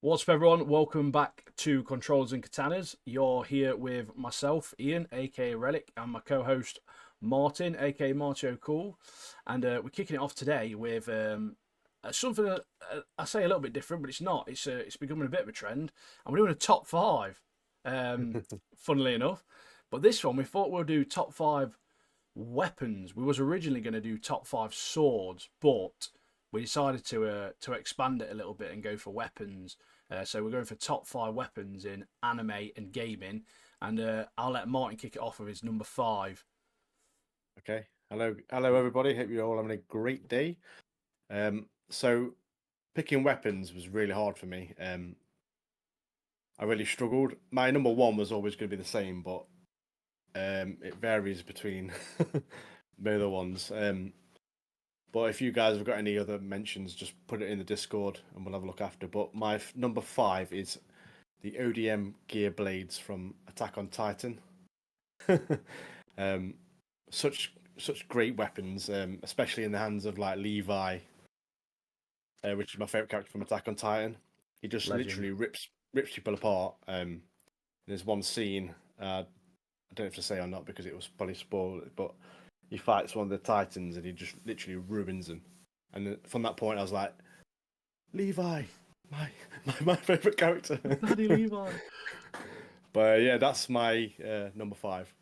What's up, everyone? Welcome back to Controls and Katanas. You're here with myself, Ian, aka Relic, and my co-host Martin, aka Marty O'Cool, and we're kicking it off today with something that I say a little bit different, but it's not. It's becoming a bit of a trend, and we're doing a top five. Funnily enough, but this one we thought we'll do top five weapons. We was originally going to do top five swords, but we decided to expand it a little bit and go for weapons. So we're going for top five weapons in anime and gaming, and I'll let Martin kick it off with his number five. Okay. Hello, everybody. Hope you're all having a great day. So picking weapons was really hard for me. I really struggled. My number one was always going to be the same, but it varies between the other ones. But if you guys have got any other mentions, just put it in the Discord and we'll have a look after. But my number five is the ODM gear blades from Attack on Titan. Such great weapons, especially in the hands of like Levi, which is my favorite character from Attack on Titan. He just literally rips people apart. There's one scene, I don't have to say or not because it was probably spoiled, but he fights one of the Titans and he just literally ruins them. And from that point, I was like, Levi, my favorite character, Daddy Levi. But yeah, that's my number five.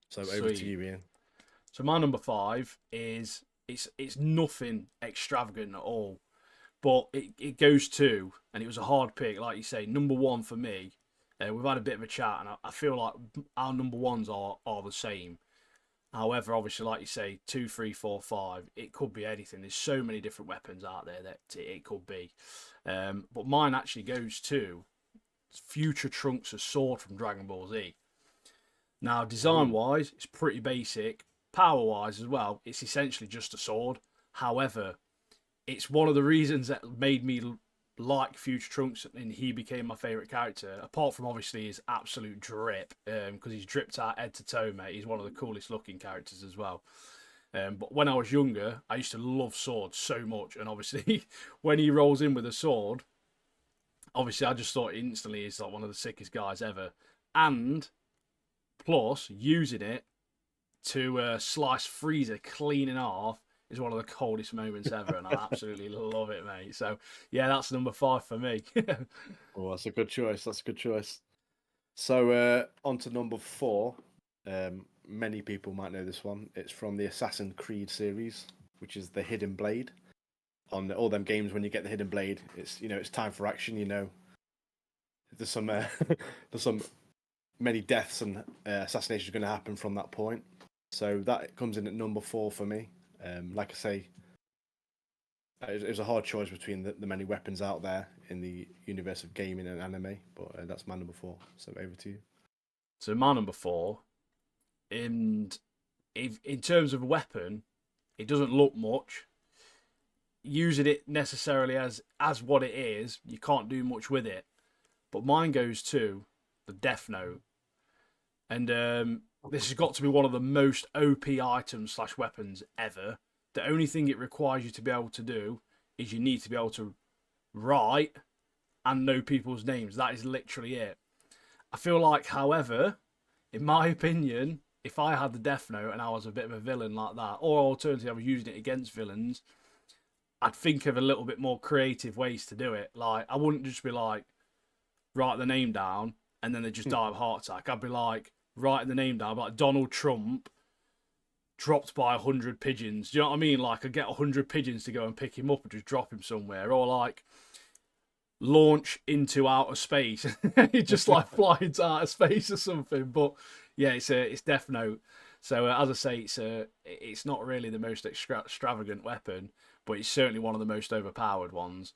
So Sweet. over to you, Ian. So my number five is it's nothing extravagant at all, but it goes to, and it was a hard pick, like you say, number one for me. We've had a bit of a chat, and I feel like our number ones are the same. However, obviously, like you say, 2, 3, 4, 5, it could be anything. There's so many different weapons out there that it could be. But mine actually goes to Future Trunks' sword from Dragon Ball Z. Now, design-wise, it's pretty basic. Power-wise as well, it's essentially just a sword. However, it's one of the reasons that made me like Future Trunks and he became my favourite character, apart from obviously his absolute drip, because he's dripped out head to toe, mate. He's one of the coolest looking characters as well. But when I was younger, I used to love swords so much, and obviously when he rolls in with a sword, obviously I just thought instantly he's like one of the sickest guys ever. And plus, using it to slice Freezer clean in half is one of the coldest moments ever, and I absolutely love it, mate. So, yeah, that's number five for me. Oh, that's a good choice. That's a good choice. So, on to number four. Many people might know this one. It's from the Assassin's Creed series, which is the Hidden Blade. On all them games, when you get the Hidden Blade, it's time for action. There's some many deaths and assassinations going to happen from that point. So that comes in at number four for me. Like I say, it was a hard choice between the many weapons out there in the universe of gaming and anime, but that's my number four. So over to you. So my number four, in terms of weapon, it doesn't look much. Using it necessarily as what it is, you can't do much with it. But mine goes to the Death Note, and this has got to be one of the most OP items / weapons ever. The only thing it requires you to be able to do is you need to be able to write and know people's names. That is literally it. I feel like, however, in my opinion, if I had the Death Note and I was a bit of a villain like that, or alternatively I was using it against villains, I'd think of a little bit more creative ways to do it. Like, I wouldn't just be like, write the name down and then they just die of a heart attack. I'd be like, writing the name down, like Donald Trump dropped by 100 pigeons. Do you know what I mean? Like, I get 100 pigeons to go and pick him up and just drop him somewhere, or like launch into outer space. He just like flies out of space or something. But yeah, it's Death Note. So as I say, it's not really the most extravagant weapon, but it's certainly one of the most overpowered ones.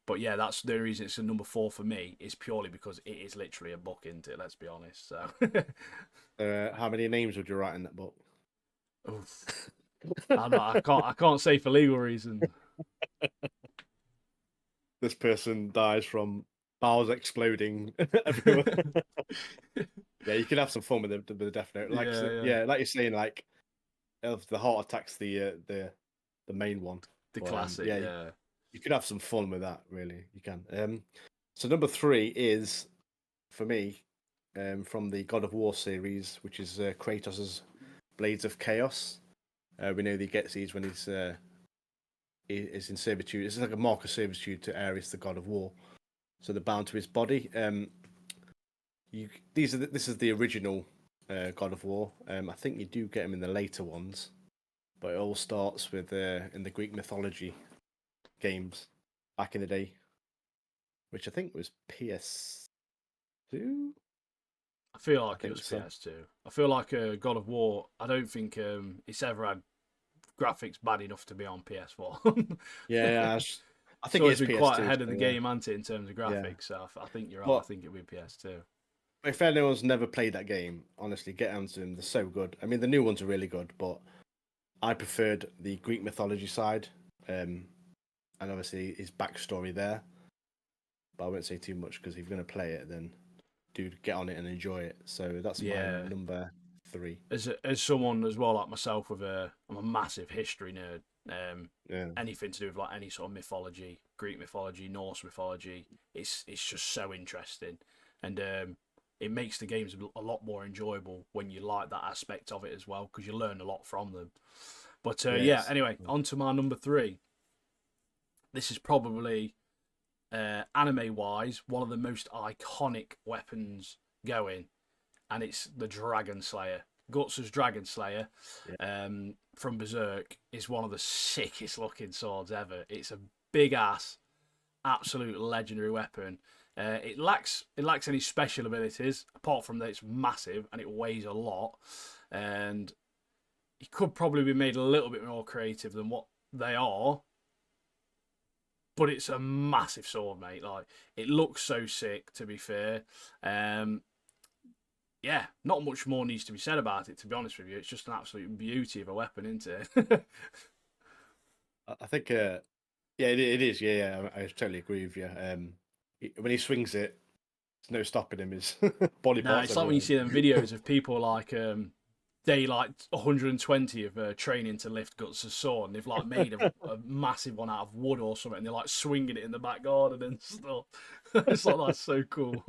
But yeah, that's the reason it's a number four for me. Is purely because it is literally a book, isn't it? Let's be honest. So, How many names would you write in that book? I can't say for legal reasons. This person dies from bowels exploding everywhere. Yeah, you can have some fun with the Death Note. Like like you're saying, like the heart attack's the main one. The classic, yeah. You could have some fun with that, really. You can. So number 3 is for me from the God of War series, which is Kratos's Blades of Chaos. We know that he gets these when he is in servitude. It's like a mark of servitude to Ares, the God of War. So they're bound to his body. This is the original God of War. I think you do get them in the later ones, but it all starts with in the Greek mythology games back in the day, which I think was PS2. I feel like I it think was so. PS2. I feel like God of War. I don't think it's ever had graphics bad enough to be on PS4. Yeah, I It's think it always is been quite PS2. ahead of So the yeah, game, hasn't it, in terms of yeah. graphics? So I think you're right. I But think it'll be PS2. if anyone's never played that game, honestly, get onto them. They're so good. I mean, the new ones are really good, but I preferred the Greek mythology side, and obviously his backstory there. But I won't say too much because if you're going to play it, then do get on it and enjoy it. So that's my Yeah, number 3. as someone as well like myself I'm a massive history nerd. Yeah, Anything to do with like any sort of mythology, Greek mythology, Norse mythology, it's just so interesting, and it makes the games a lot more enjoyable when you like that aspect of it as well because you learn a lot from them. But yeah, yes. anyway, on to my number 3. This is probably anime wise one of the most iconic weapons going, and it's the Dragon Slayer. Guts' Dragon Slayer Yeah. from Berserk is one of the sickest looking swords ever. It's a big ass, absolute legendary weapon. It lacks any special abilities apart from that it's massive and it weighs a lot, and it could probably be made a little bit more creative than what they are. But it's a massive sword, mate. Like it looks so sick. To be fair, um, yeah, not much more needs to be said about it. To be honest with you, it's just an absolute beauty of a weapon, isn't it? I think, yeah, it is. Yeah, yeah, I totally agree with you. When he swings it, there's no stopping him. His body No, parts it's like when you everywhere. see them videos of people like they like 120 of training to lift Guts' sword, and they've like made a massive one out of wood or something, and they're like swinging it in the back garden and stuff. It's like that's so cool.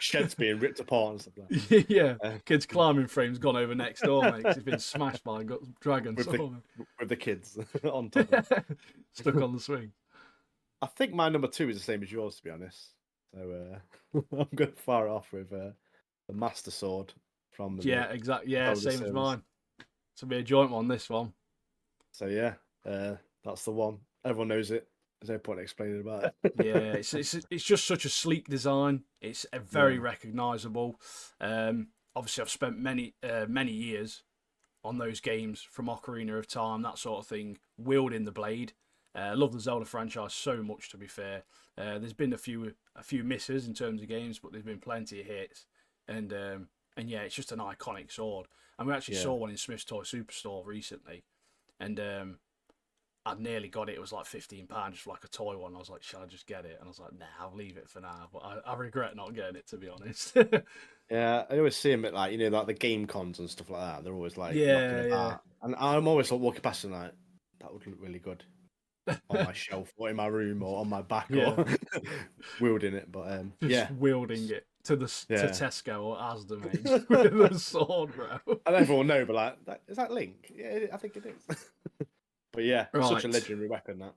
Sheds being ripped apart and stuff like Yeah, that. kid's climbing frame's gone over next door, mate, 'cause he's been smashed by a dragon With the sword. with the kids on top of Stuck it. on the swing. I think my number 2 is the same as yours, to be honest. So I'm going far off with the Master Sword from the Yeah, exactly. Yeah, Zelda same as series. mine. It's gonna be a joint one. This one. So yeah, that's the one. Everyone knows it. There's no point explaining about it. Yeah, it's just such a sleek design. It's Yeah, very recognisable. Obviously, I've spent many years on those games from Ocarina of Time, that sort of thing, wielding the blade. Love the Zelda franchise so much. To be fair, there's been a few misses in terms of games, but there's been plenty of hits, and yeah, it's just an iconic sword. And we actually yeah. saw one in Smith's Toy Superstore recently, and I'd nearly got it. It was like £15 just for like a toy one. I was like, shall I just get it? And I was like, nah, I'll leave it for now. But I regret not getting it, to be honest. Yeah, I always see them at like like the game cons and stuff like that. They're always like knocking Yeah, yeah. about, and I'm always like walking past them like that would look really good on my shelf or in my room or on my back or Yeah, wielding it. But just yeah, wielding it to yeah, Tesco or Asda, mate, just with a sword, bro. and everyone know, but like, is that Link? Yeah, I think it is. But yeah, such a Right, legendary weapon that.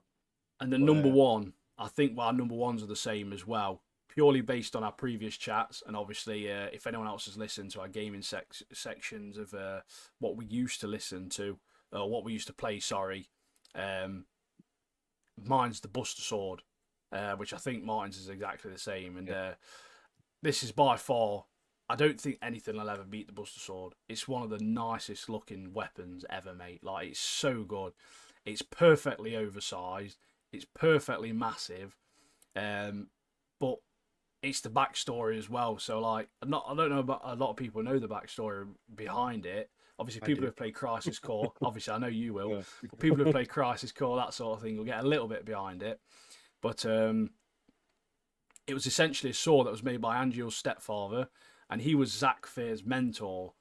and the But number one, I think our number ones are the same as well, purely based on our previous chats, and obviously, if anyone else has listened to our gaming sections of what we used to listen to, or what we used to play, sorry, um, mine's the Buster Sword, which I think mine's is exactly the same. And yeah, this is by far, I don't think anything will ever beat the Buster Sword. It's one of the nicest looking weapons ever, mate. Like, it's so good. It's perfectly oversized. It's perfectly massive. But it's the backstory as well. So, like, I don't know about a lot of people know the backstory behind it. Obviously, I people who do. have played Crisis Core, obviously, I know you will, Yeah. but people who have played Crisis Core, that sort of thing, will get a little bit behind it. But it was essentially a sword that was made by Angel's stepfather, and he was Zack Fair's mentor.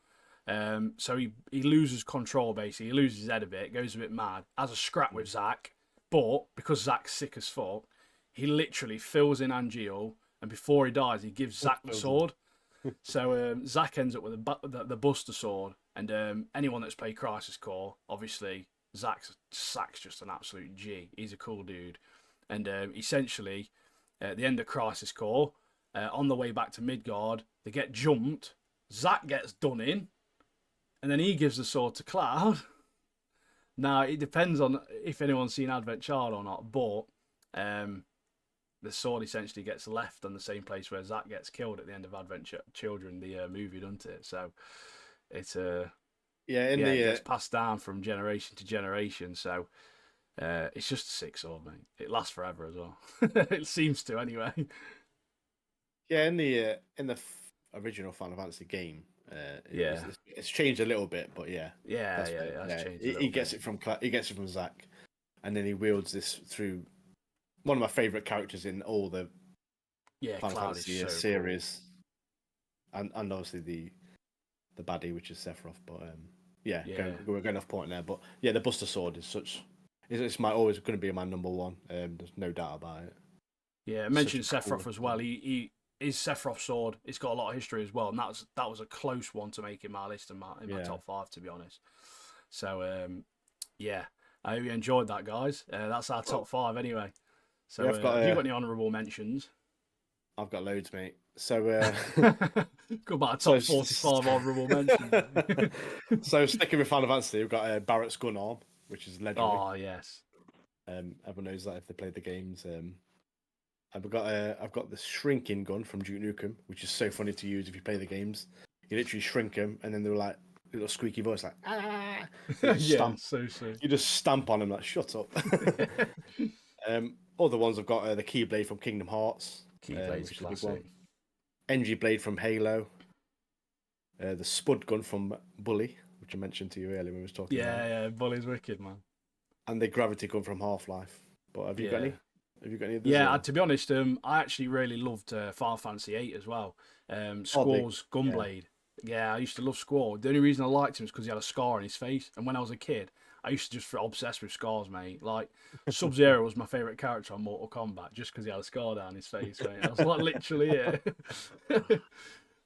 So he loses control, basically. He loses his head a bit, goes a bit mad, has a scrap with Zack, But because Zach's sick as fuck, he literally fills in Angeal, and before he dies, he gives Zach the Fills in. sword. So Zach ends up with the Buster Sword, and anyone that's played Crisis Core, obviously Zach's just an absolute G. He's a cool dude, and essentially at the end of Crisis Core, on the way back to Midgard, they get jumped. Zach gets done in, and then he gives the sword to Cloud. Now it depends on if anyone's seen Advent Child or not, but the sword essentially gets left on the same place where Zack gets killed at the end of Advent Children, the movie, doesn't it? So it's it gets passed down from generation to generation. So it's just a sick sword, mate. It lasts forever as well. It seems to, anyway. Yeah, in the original Final Fantasy game, it's changed a little bit, but it has changed. He gets it from Zack, and then he wields this through one of my favorite characters in all the Final Fantasy series, cool. and obviously the baddie, which is Sephiroth. But we're going off point there. But yeah, the Buster Sword is it's always going to be my number one. There's no doubt about it. Yeah, I mentioned Sephiroth as well. He is Sephiroth's sword. It's got a lot of history as well, and that was a close one to make in my list in my top 5, to be honest. So I hope you enjoyed that, guys. That's our top 5 anyway. So have you got any honourable mentions? I've got loads, mate. So got about a top 45 honourable mentions. So sticking with Final Fantasy, we've got Barrett's gun arm, which is legendary. Oh yes. Everyone knows that if they played the games. I've got the shrinking gun from Duke Nukem, which is so funny to use if you play the games. You literally shrink them, and then they're like a little squeaky voice, like ah. You just stamp on them, like shut up. Other ones I've got the Keyblade from Kingdom Hearts. Keyblade's a classic. Engie Blade from Halo. The Spud gun from Bully, which I mentioned to you earlier when we was talking. Yeah, Bully's wicked, man. And the Gravity gun from Half-Life. But have you got any? Have you got any of those? Yeah, to be honest, I actually really loved Final Fantasy VIII as well. Squall's Gunblade. Yeah, I used to love Squall. The only reason I liked him is because he had a scar on his face. And when I was a kid, I used to just get obsessed with scars, mate. Like, Sub-Zero was my favourite character on Mortal Kombat just because he had a scar down his face, mate. I was like, literally it.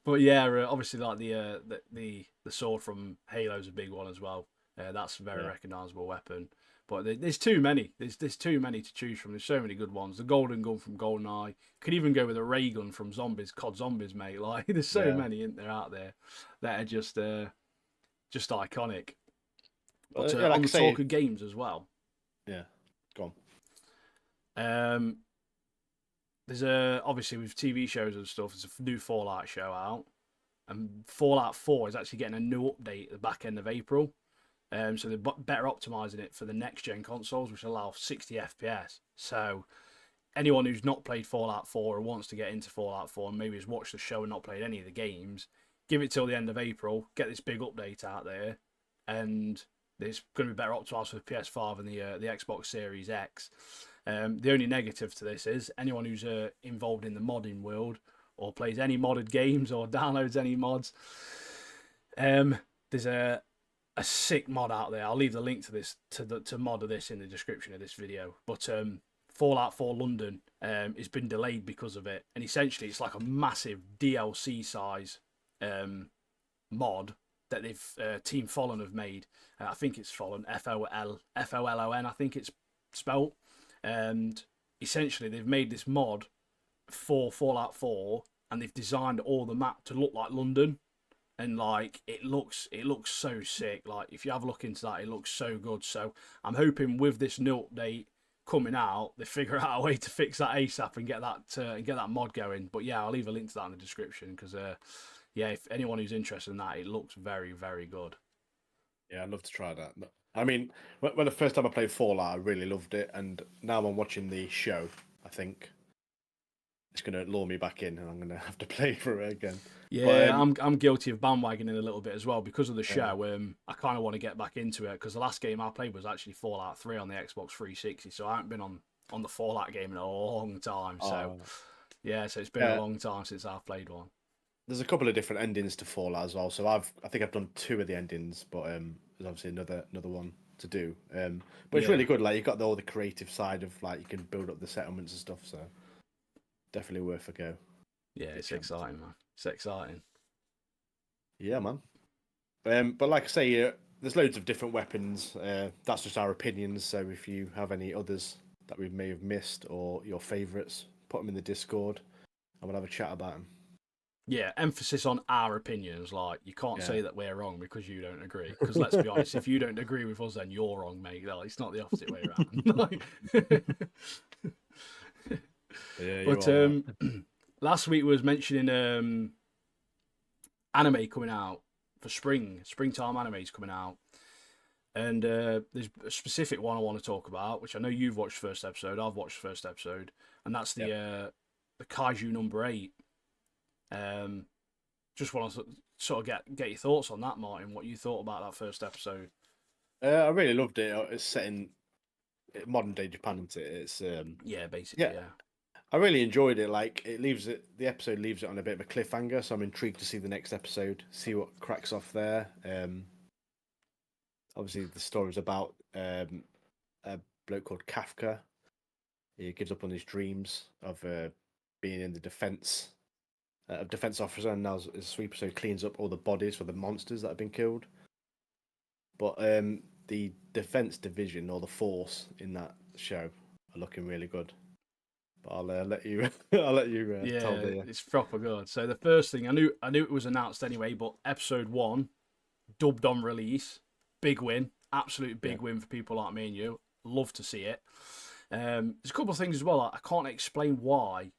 But yeah, obviously, like the sword from Halo's a big one as well. That's a very recognisable weapon. But there's too many. There's too many to choose from. There's so many good ones. The golden gun from GoldenEye. Could even go with a ray gun from COD Zombies, mate. Like there's so many out there that are just iconic. But on the talk of games as well. Yeah, go on. There's obviously with TV shows and stuff. There's a new Fallout show out, and Fallout 4 is actually getting a new update at the back end of April. So they're better optimizing it for the next gen consoles, which allow 60 FPS. So anyone who's not played Fallout 4 or wants to get into Fallout 4 and maybe has watched the show and not played any of the games, give it till the end of April, get this big update out there, and it's going to be better optimized for the PS5 and the Xbox Series X. The only negative to this is anyone who's involved in the modding world or plays any modded games or downloads any mods, there's a sick mod out there. I'll leave the link to this to mod of this in the description of this video. But Fallout 4 London has been delayed because of it, and essentially it's like a massive DLC size mod that they've Team Folon have made. I think it's Folon, Folon, I think it's spelt. And essentially they've made this mod for Fallout 4, and they've designed all the map to look like London. And like it looks so sick. Like if you have a look into that, it looks so good. So I'm hoping with this new update coming out, they figure out a way to fix that ASAP and get that mod going. But yeah, I'll leave a link to that in the description because if anyone who's interested in that, it looks very, very good. Yeah, I'd love to try that. I mean, when the first time I played Fallout, I really loved it, and now I'm watching the show. I think it's going to lure me back in, and I'm going to have to play for it again. Yeah, but, I'm guilty of bandwagoning a little bit as well because of the show. I kind of want to get back into it because the last game I played was actually Fallout 3 on the Xbox 360, so I haven't been on the Fallout game in a long time. So so it's been a long time since I've played one. There's a couple of different endings to Fallout as well. So I think I've done 2 of the endings, but there's obviously another one to do. But it's Yeah. really good. Like you got all the creative side of like you can build up the settlements and stuff. So definitely worth a go. Yeah, Get a it's chance. exciting, man. It's exciting. Yeah, man. But like I say, there's loads of different weapons. That's just our opinions. So if you have any others that we may have missed or your favourites, put them in the Discord and we'll have a chat about them. Yeah, emphasis on our opinions. Like, you can't Yeah. say that we're wrong because you don't agree. Because let's be honest, if you don't agree with us, then you're wrong, mate. Like, it's not the opposite way around. Like... Yeah, you But are right. last week was mentioning anime coming out for springtime animes coming out, and there's a specific one I want to talk about, which I know you've watched first episode. I've watched first episode, and that's the Kaiju number 8. Just want to sort of get your thoughts on that, Martin. What you thought about that first episode? I really loved it. It's set in modern day Japan, isn't it? It's Yeah, basically, yeah. I really enjoyed it. Like the episode leaves it on a bit of a cliffhanger, so I'm intrigued to see the next episode, see what cracks off there. Obviously, the story's about a bloke called Kafka. He gives up on his dreams of being in the defense officer, and now as a sweeper, so he cleans up all the bodies for the monsters that have been killed. But the defense division or the force in that show are looking really good. But I'll let you tell the. It's proper good. So the first thing I knew it was announced anyway, but episode 1 dubbed on release, big win, absolute big win for people like me and you. Love to see it. There's a couple of things as well. I can't explain why,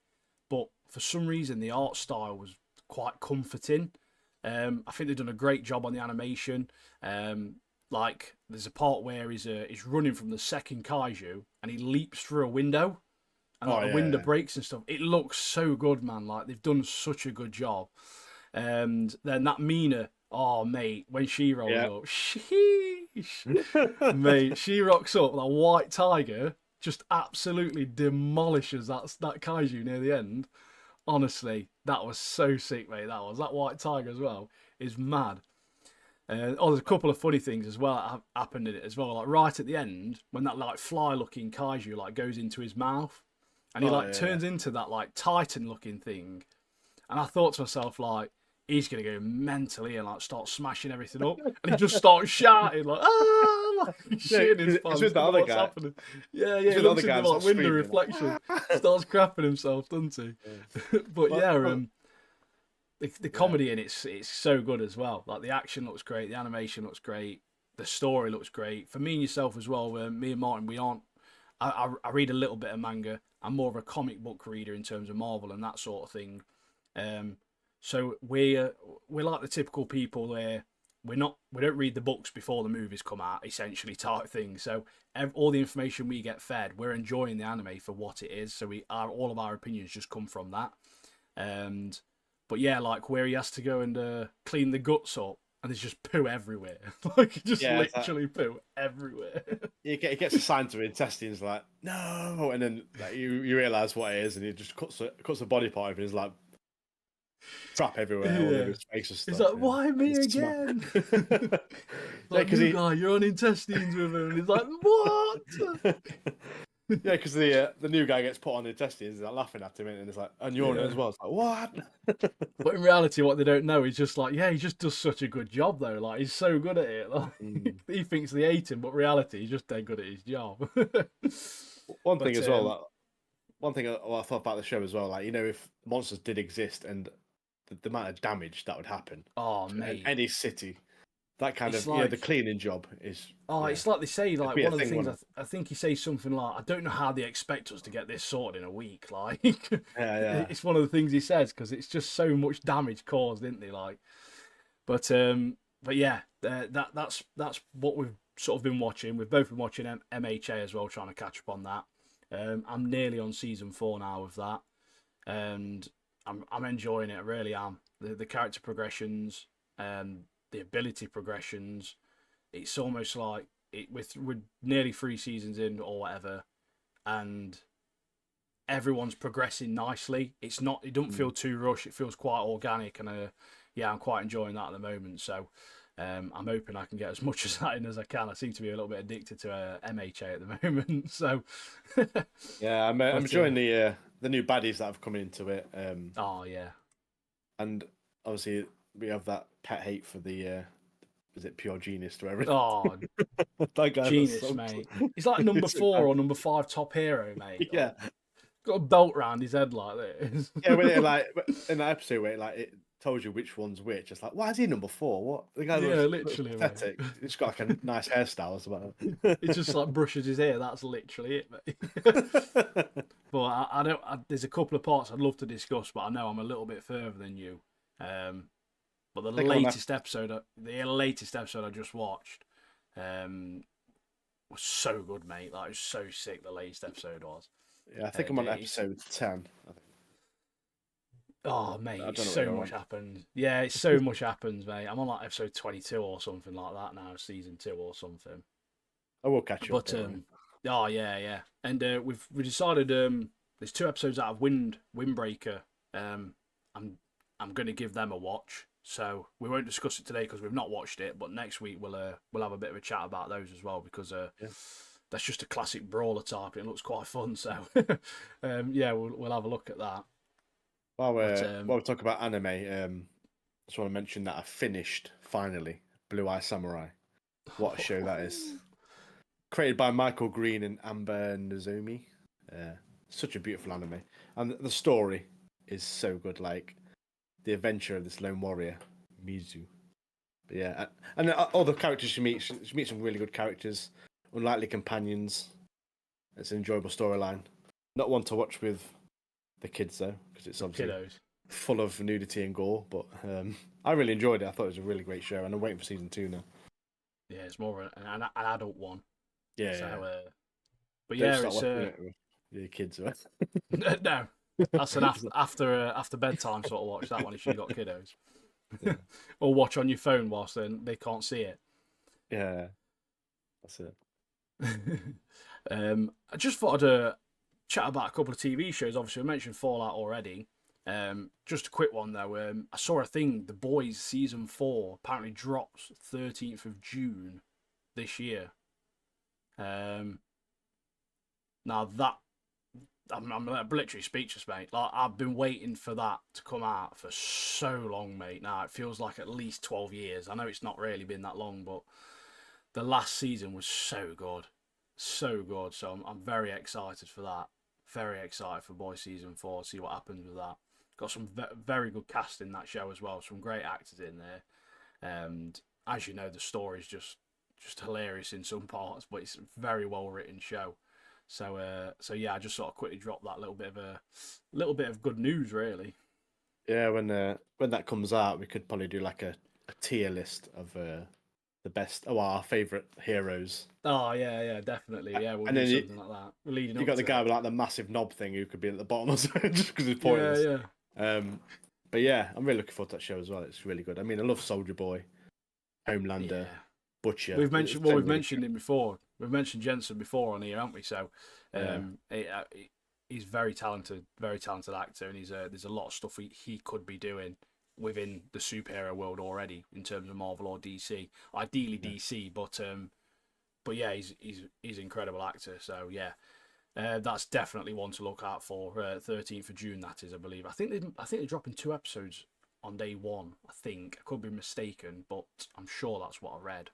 but for some reason the art style was quite comforting. I think they've done a great job on the animation. Like there's a part where he's running from the second kaiju and he leaps through a window, and the window breaks and stuff. It looks so good, man. Like they've done such a good job. And then that Mina, oh mate, when she rolls up, sheesh, mate, she rocks up. That white tiger just absolutely demolishes that kaiju near the end. Honestly, that was so sick, mate. That white tiger as well is mad. There's a couple of funny things as well that happened in it as well. Like right at the end, when that like fly-looking kaiju like goes into his mouth, and he turns into that like Titan-looking thing, and I thought to myself like, he's gonna go mentally and like start smashing everything up, and he just starts shouting like shitting his pants. With the other guy. Happening. Yeah, he looks into like window reflection, starts crapping himself, doesn't he? But the comedy in it's so good as well. Like the action looks great, the animation looks great, the story looks great. For me and yourself as well, me and Martin, we aren't. I read a little bit of manga. I'm more of a comic book reader in terms of Marvel and that sort of thing. So we're like the typical people where we don't read the books before the movies come out, essentially type thing. So all the information we get fed, we're enjoying the anime for what it is. So all of our opinions just come from that. But yeah, like where he has to go and clean the guts up, and there's just poo everywhere. Like just literally poo everywhere. He gets assigned to intestines, like no, and then like, you realise what it is, and he just cuts the body part open. He's like crap everywhere, all over his face and stuff. He's like, why me again? Like, you guy, you're on intestines with him. And he's like, what? Yeah, because the new guy gets put on the intestines, he's like laughing at him, and it's like, and you're on it as well. It's like, what? But in reality, what they don't know is just like, he just does such a good job though. Like he's so good at it. Like, he thinks they hate him, but reality, he's just dead good at his job. One thing as well, one thing I thought about the show as well, like if monsters did exist and the amount of damage that would happen. Oh mate, any city. That kind of like, the cleaning job is. It's like they say, like one of the things. I think he says something like, "I don't know how they expect us to get this sorted in a week." Like, it's one of the things he says because it's just so much damage caused, isn't they? Like, but yeah, that's what we've sort of been watching. We've both been watching MHA as well, trying to catch up on that. I'm nearly on season 4 now of that, and I'm enjoying it. I really am. The character progressions, the ability progressions. It's almost like we're nearly 3 seasons in or whatever, and everyone's progressing nicely. It doesn't feel too rushed. It feels quite organic, and I'm quite enjoying that at the moment. So I'm hoping I can get as much of that in as I can. I seem to be a little bit addicted to MHA at the moment. So, Yeah, I'm but enjoying the new baddies that have come into it. oh yeah, And obviously we have that pet hate for the is it Pure Genius or whatever? oh That guy that genius, sucks. mate. He's like number He's so 4 bad. or number 5 top hero, mate. Yeah, Got a belt round his head like this. yeah. When it like in that episode where it told you which one's which, it's like, why is he number 4? What the guy Yeah, looks literally, pathetic. mate. He's got like a nice hairstyle as well. He just like brushes his hair. That's literally it, mate. But I don't. There's a couple of parts I'd love to discuss, but I know I'm a little bit further than you. But the latest episode I just watched, was so good, mate. Like, it was so sick. The latest episode was. Yeah, I think I'm on episode 10. I think. Oh, mate, I don't know so much happens. Yeah, it's so much happens, mate. I'm on like episode 22 or something like that now, season 2 or something. I will catch you. But oh yeah. And we decided there's 2 episodes out of Windbreaker. I'm going to give them a watch. So we won't discuss it today because we've not watched it. But next week we'll have a bit of a chat about those as well because that's just a classic brawler type. And it looks quite fun. So yeah, we'll have a look at that. While we talk about anime, I just want to mention that I finished finally Blue Eye Samurai. What a show that is! Created by Michael Green and Amber Nozomi. Such a beautiful anime, and the story is so good. Like the adventure of this lone warrior, Mizu. But yeah, and all the characters she meets some really good characters, unlikely companions. It's an enjoyable storyline. Not one to watch with the kids though, because it's obviously full of nudity and gore. But I really enjoyed it. I thought it was a really great show, and I'm waiting for season 2 now. Yeah, it's more of an adult one. Yeah. So, yeah. But Don't yeah, start it's watching it with your kids. no, that's an after bedtime sort of watch. That one if you got kiddos, or watch on your phone whilst they can't see it. Yeah, that's it. I just thought I'd chat about a couple of TV shows. Obviously, we mentioned Fallout already. Just a quick one though. I saw a thing. The Boys season 4 apparently drops 13th of June this year. Now that I'm literally speechless, mate. Like, I've been waiting for that to come out for so long, mate. Now it feels like at least 12 years. I know it's not really been that long, but the last season was so good, so good. So I'm very excited for that. Very excited for Boys season 4. See what happens with that. Got some very good cast in that show as well. Some great actors in there. And as you know, the story's just hilarious in some parts, but it's a very well written show. So yeah, I just sort of quickly dropped that little bit of good news, really. Yeah, when that comes out, we could probably do like a tier list of the best, our favourite heroes. Oh yeah, definitely. Yeah, we'll and do then something like that. Leading you got the guy with like the massive knob thing who could be at the bottom or something just because he's pointless. Yeah. But yeah, I'm really looking forward to that show as well. It's really good. I mean, I love Soldier Boy, Homelander, Butcher. We've mentioned him before. We've mentioned Jensen before on here, haven't we? So, he's very talented actor, and there's a lot of stuff he could be doing within the superhero world already in terms of Marvel or DC. Ideally DC, but yeah, he's an incredible actor. So yeah, that's definitely one to look out for. 13th of June, that is, I believe. I think they're dropping 2 episodes on day 1. I think I could be mistaken, but I'm sure that's what I read.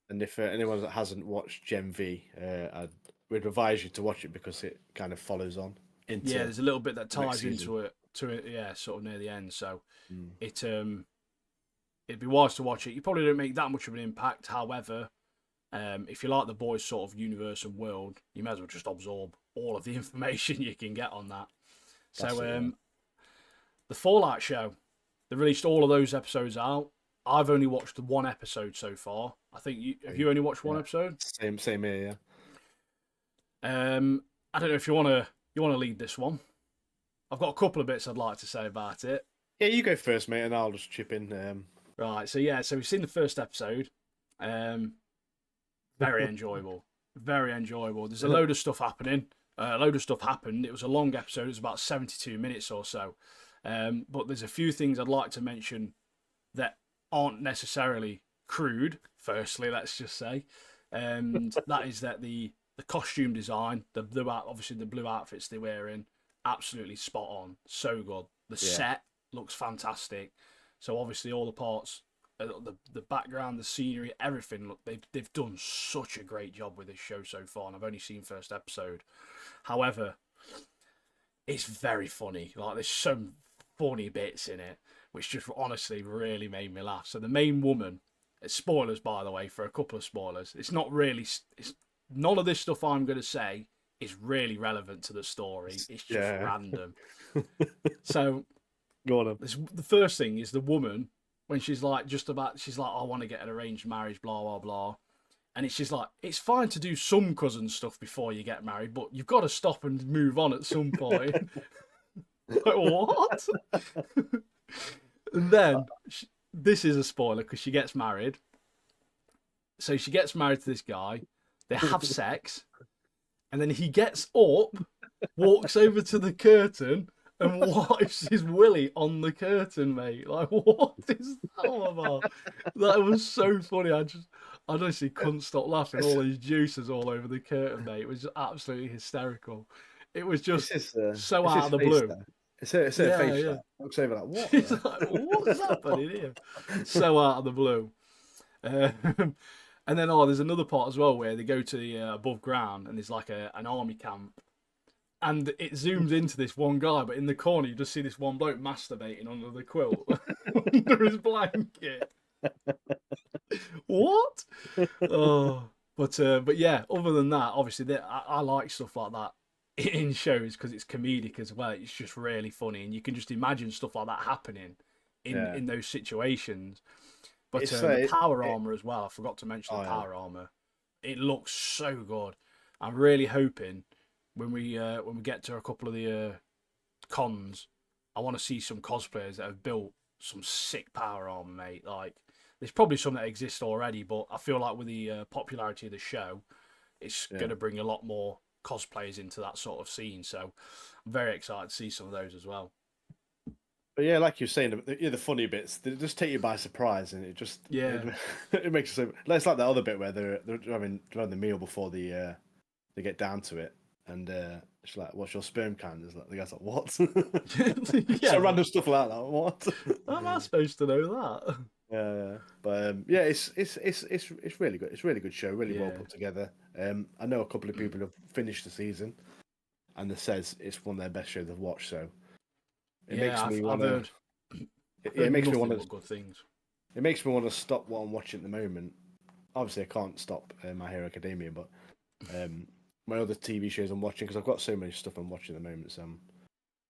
And if anyone that hasn't watched Gen V, we'd advise you to watch it because it kind of follows on. There's a little bit that ties into it, yeah, sort of near the end. So it'd be wise to watch it. You probably don't make that much of an impact. However, if you like the Boys sort of universe and world, you may as well just absorb all of the information you can get on that. So the Fallout show, they released all of those episodes out. I've only watched 1 episode so far. I think have you only watched 1 episode? Same here, yeah. I don't know if you want to lead this one. I've got a couple of bits I'd like to say about it. Yeah, you go first, mate, and I'll just chip in. Right, so we've seen the first episode. Very enjoyable. Very enjoyable. There's a load of stuff happening. A load of stuff happened. It was a long episode. It was about 72 minutes or so. But there's a few things I'd like to mention that aren't necessarily crude. Firstly, let's just say, and that is that the costume design, the blue obviously the blue outfits they're wearing, absolutely spot on, so good. The Yeah. set looks fantastic. So obviously all the parts, the background, the scenery, everything. Look, they've done such a great job with this show so far, and I've only seen first episode. However, it's very funny. Like there's some funny bits in it, which just honestly really made me laugh. So the main woman, spoilers by the way, for a couple of spoilers. It's not really. It's none of this stuff I'm going to say is really relevant to the story. It's just random. So Go on. the first thing is the woman when she's like she's like, I want to get an arranged marriage, blah blah blah. And it's just like, it's fine to do some cousin stuff before you get married, but you've got to stop and move on at some point. Like, what? And then, this is a spoiler because she gets married. So she gets married to this guy. They have sex. And then he gets up, walks over to the curtain, and wipes his willy on the curtain, mate. Like, what is that all about? That was so funny. I honestly couldn't stop laughing. All these juices all over the curtain, mate. It was just absolutely hysterical. It was just so out of the blue. It's a face. Yeah. Looks over like, what? It's like, what's happening here? So out of the blue. And then, there's another part as well where they go to the above ground and there's like an army camp. And it zooms into this one guy, but in the corner you just see this one bloke masturbating under the quilt, under his blanket. What? Oh, but yeah. Other than that, obviously, I like stuff like that in shows because it's comedic as well. It's just really funny, and you can just imagine stuff like that happening in those situations. But the power armor as well. I forgot to mention the power armor. It looks so good. I'm really hoping when we get to a couple of the cons, I want to see some cosplayers that have built some sick power armor, mate. Like, there's probably some that exist already, but I feel like with the popularity of the show, it's going to bring a lot more cosplayers into that sort of scene. So I'm very excited to see some of those as well. But yeah, like you're saying, the funny bits, they just take you by surprise, and it just it makes it so. It's like that other bit where they're having the meal before they get down to it, and it's like, "What's your sperm count?" It's like the guy's like, "What?" So random stuff like that. What? How am I supposed to know that? Yeah. But it's really good. It's a really good show, really well put together. I know a couple of people have finished the season, and they says it's one of their best shows they've watched. So it makes me want to. It makes me want to. Good things. It makes me want to stop what I'm watching at the moment. Obviously, I can't stop My Hero Academia, but my other TV shows I'm watching, because I've got so much stuff I'm watching at the moment. So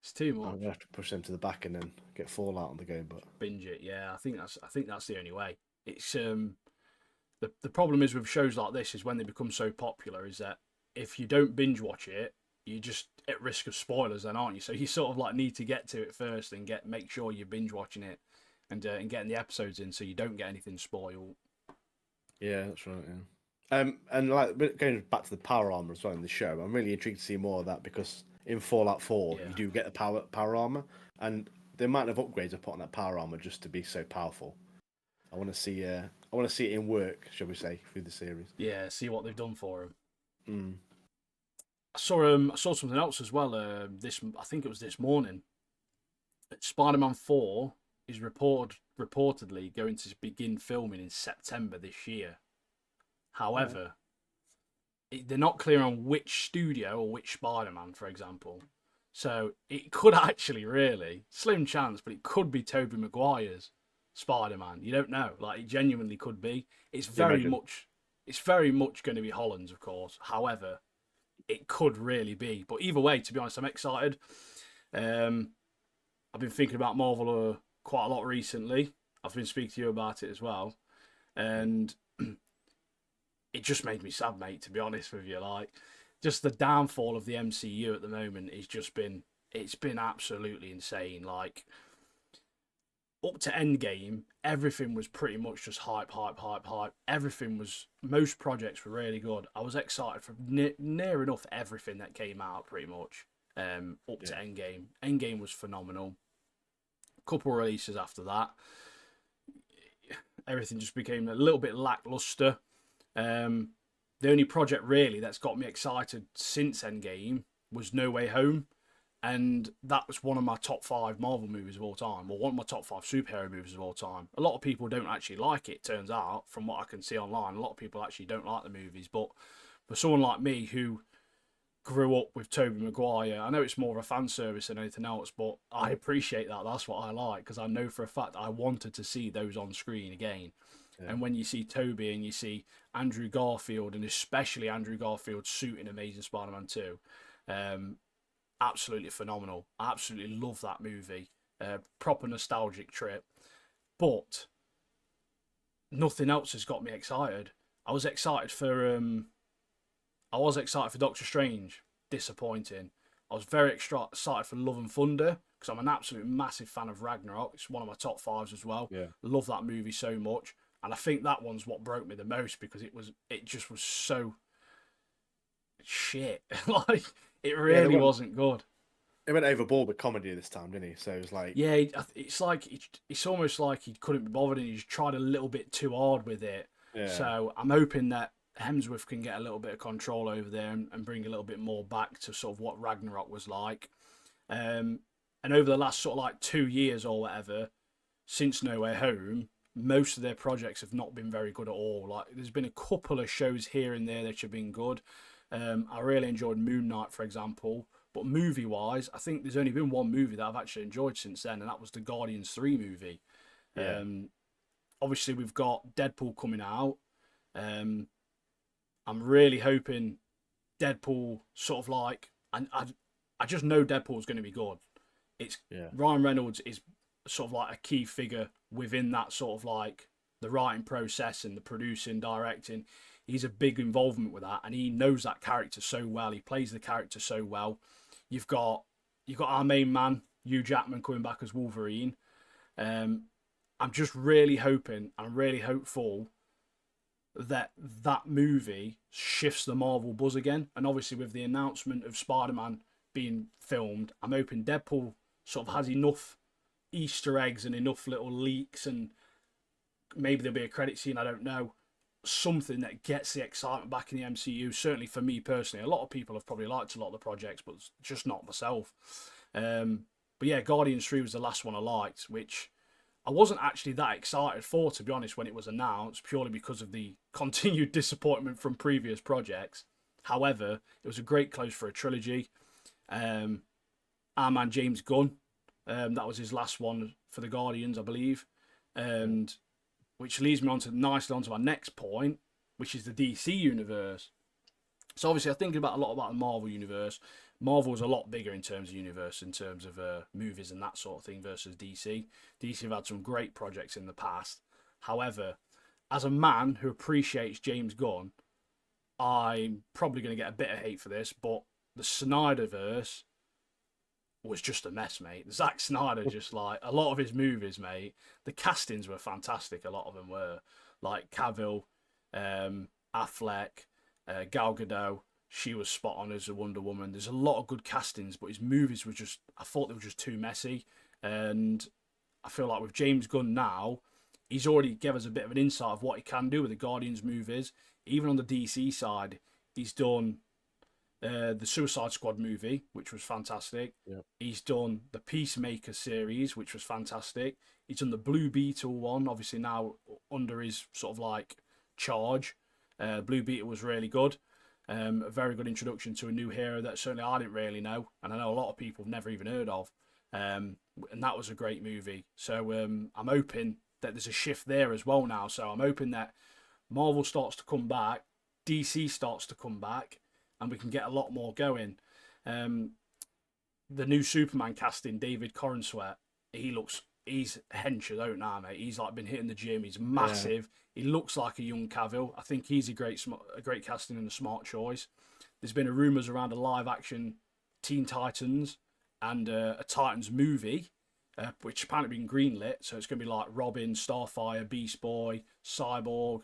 it's too much. I'm gonna have to push them to the back and then get Fallout on the go. But binge it, yeah. I think that's the only way. It's the problem is with shows like this is when they become so popular is that if you don't binge watch it, you're just at risk of spoilers, then, aren't you? So you sort of like need to get to it first and make sure you're binge watching it and getting the episodes in so you don't get anything spoiled. Yeah, that's right. Yeah. And like going back to the power armor as well in the show, I'm really intrigued to see more of that, because in Fallout 4 you do get the power armor, and the amount of upgrades I put on that power armor just to be so powerful. I want to see it in work, shall we say, through the series. Yeah, see what they've done for him. I saw something else as well. I think it was this morning. Spider-Man 4 is reportedly going to begin filming in September this year. However, they're not clear on which studio or which Spider-Man, for example. So it could actually, really, slim chance, but it could be Tobey Maguire's Spider-Man. You don't know. Like, it genuinely could be. It's very much going to be Holland's, of course. However, it could really be. But either way, to be honest, I'm excited. I've been thinking about Marvel quite a lot recently. I've been speaking to you about it as well. And it just made me sad, mate, to be honest with you. Like, just the downfall of the MCU at the moment it's been absolutely insane. Like, up to Endgame, everything was pretty much just hype. Most projects were really good. I was excited for near enough everything that came out, pretty much, up to Endgame. Endgame was phenomenal. Couple releases after that. everything just became a little bit lackluster. The only project really that's got me excited since Endgame was No Way Home, and that was one of my top 5 Marvel movies of all time, or one of my top 5 superhero movies of all time. A lot of people don't actually like it, turns out, from what I can see online. A lot of people actually don't like the movies, but for someone like me who grew up with Tobey Maguire, I know it's more of a fan service than anything else, but I appreciate that. That's what I like, because I know for a fact I wanted to see those on screen again. Yeah. And when you see Toby and you see Andrew Garfield, and especially Andrew Garfield's suit in Amazing Spider-Man 2, absolutely phenomenal. I absolutely love that movie. Proper nostalgic trip. But nothing else has got me excited. I was excited for Doctor Strange. Disappointing. I was very excited for Love and Thunder, because I'm an absolute massive fan of Ragnarok. It's one of my top 5s as well. Yeah. Love that movie so much. And I think that one's what broke me the most, because it just was so shit. Like, it really wasn't good. He went overboard with comedy this time, didn't he? So it was like, Yeah, it's almost like he couldn't be bothered, and he just tried a little bit too hard with it. yeah, So I'm hoping that Hemsworth can get a little bit of control over there and bring a little bit more back to sort of what Ragnarok was like. And over the last sort of like 2 years or whatever, since No Way Home, most of their projects have not been very good at all. Like, there's been a couple of shows here and there that have been good. I really enjoyed Moon Knight, for example. But movie-wise, I think there's only been one movie that I've actually enjoyed since then, and that was the Guardians 3 movie. yeah, Obviously, we've got Deadpool coming out. I'm really hoping Deadpool sort of like... I just know Deadpool's going to be good. It's yeah, Ryan Reynolds is sort of like a key figure within that sort of like the writing process and the producing, directing. He's a big involvement with that, and he knows that character so well. He plays the character so well. You've got our main man, Hugh Jackman, coming back as Wolverine. I'm just really hoping, I'm really hopeful that movie shifts the Marvel buzz again. And obviously, with the announcement of Spider-Man being filmed, I'm hoping Deadpool sort of has enough Easter eggs and enough little leaks, and maybe there'll be a credit scene, I don't know. Something that gets the excitement back in the MCU. Certainly for me personally, a lot of people have probably liked a lot of the projects, but just not myself. But yeah, Guardians 3 was the last one I liked, which I wasn't actually that excited for, to be honest, when it was announced, purely because of the continued disappointment from previous projects. However, it was a great close for a trilogy. Our man James Gunn, that was his last one for the Guardians, I believe. And which leads me nicely onto my next point, which is the DC universe. So obviously, I think a lot about the Marvel universe. Marvel's a lot bigger in terms of universe, in terms of movies and that sort of thing, versus DC. DC have had some great projects in the past. However, as a man who appreciates James Gunn, I'm probably going to get a bit of hate for this, but the Snyderverse was just a mess, mate. Zack Snyder, just like a lot of his movies, mate. The castings were fantastic. A lot of them were like Cavill, Affleck, Gal Gadot. She was spot on as a Wonder Woman. There's a lot of good castings, but his movies were just, I thought they were just too messy. And I feel like with James Gunn now, he's already given us a bit of an insight of what he can do with the Guardians movies. Even on the DC side, he's done the Suicide Squad movie, which was fantastic. yeah, He's done the Peacemaker series, which was fantastic. He's done the Blue Beetle one, obviously now under his sort of like charge. Blue Beetle was really good. A very good introduction to a new hero that certainly I didn't really know, and I know a lot of people have never even heard of. And that was a great movie. So I'm hoping that there's a shift there as well now. So I'm hoping that Marvel starts to come back, DC starts to come back, and we can get a lot more going. The new Superman casting, David Corenswet, he's hench as out now, mate. He's like been hitting the gym. He's massive. Yeah. He looks like a young Cavill. I think he's a great casting and a smart choice. There's been rumours around a live action Teen Titans and a Titans movie, which apparently been greenlit. So it's going to be like Robin, Starfire, Beast Boy, Cyborg.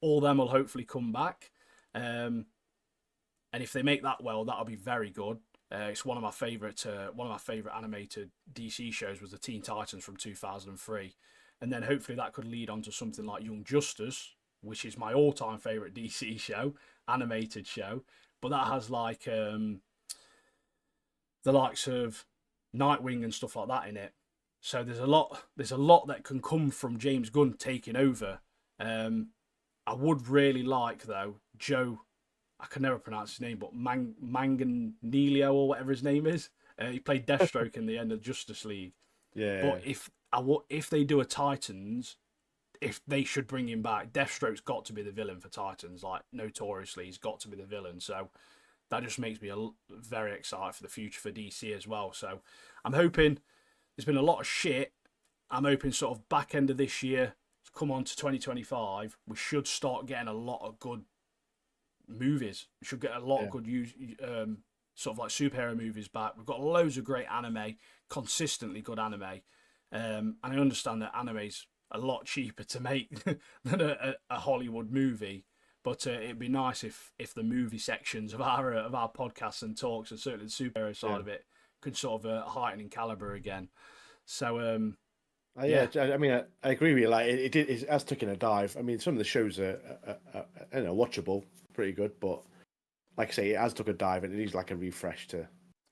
All them will hopefully come back. And if they make that well, that'll be very good. It's one of my favourite animated DC shows was the Teen Titans from 2003. and then hopefully that could lead on to something like Young Justice, which is my all-time favorite DC show, animated show. But that has like the likes of Nightwing and stuff like that in it. So there's a lot that can come from James Gunn taking over. I would really like though Joe. I can never pronounce his name, but Manganiello or whatever his name is. He played Deathstroke in the end of Justice League. Yeah, But if they do a Titans, if they should bring him back, Deathstroke's got to be the villain for Titans. Like notoriously, he's got to be the villain. So that just makes me very excited for the future for DC as well. So I'm hoping there's been a lot of shit. I'm hoping sort of back end of this year, come on to 2025, we should start getting a lot of good movies. We should get a lot of good sort of like superhero movies back. We've got loads of great anime, consistently good anime. And I understand that anime's a lot cheaper to make than a Hollywood movie. But it'd be nice if the movie sections of our podcasts and talks, and certainly the superhero side of it, could sort of heighten in caliber again. So yeah. I mean, I agree with you. Like it has taken a dive. I mean, some of the shows are watchable, pretty good, but like I say, it has took a dive, and it needs like a refresh to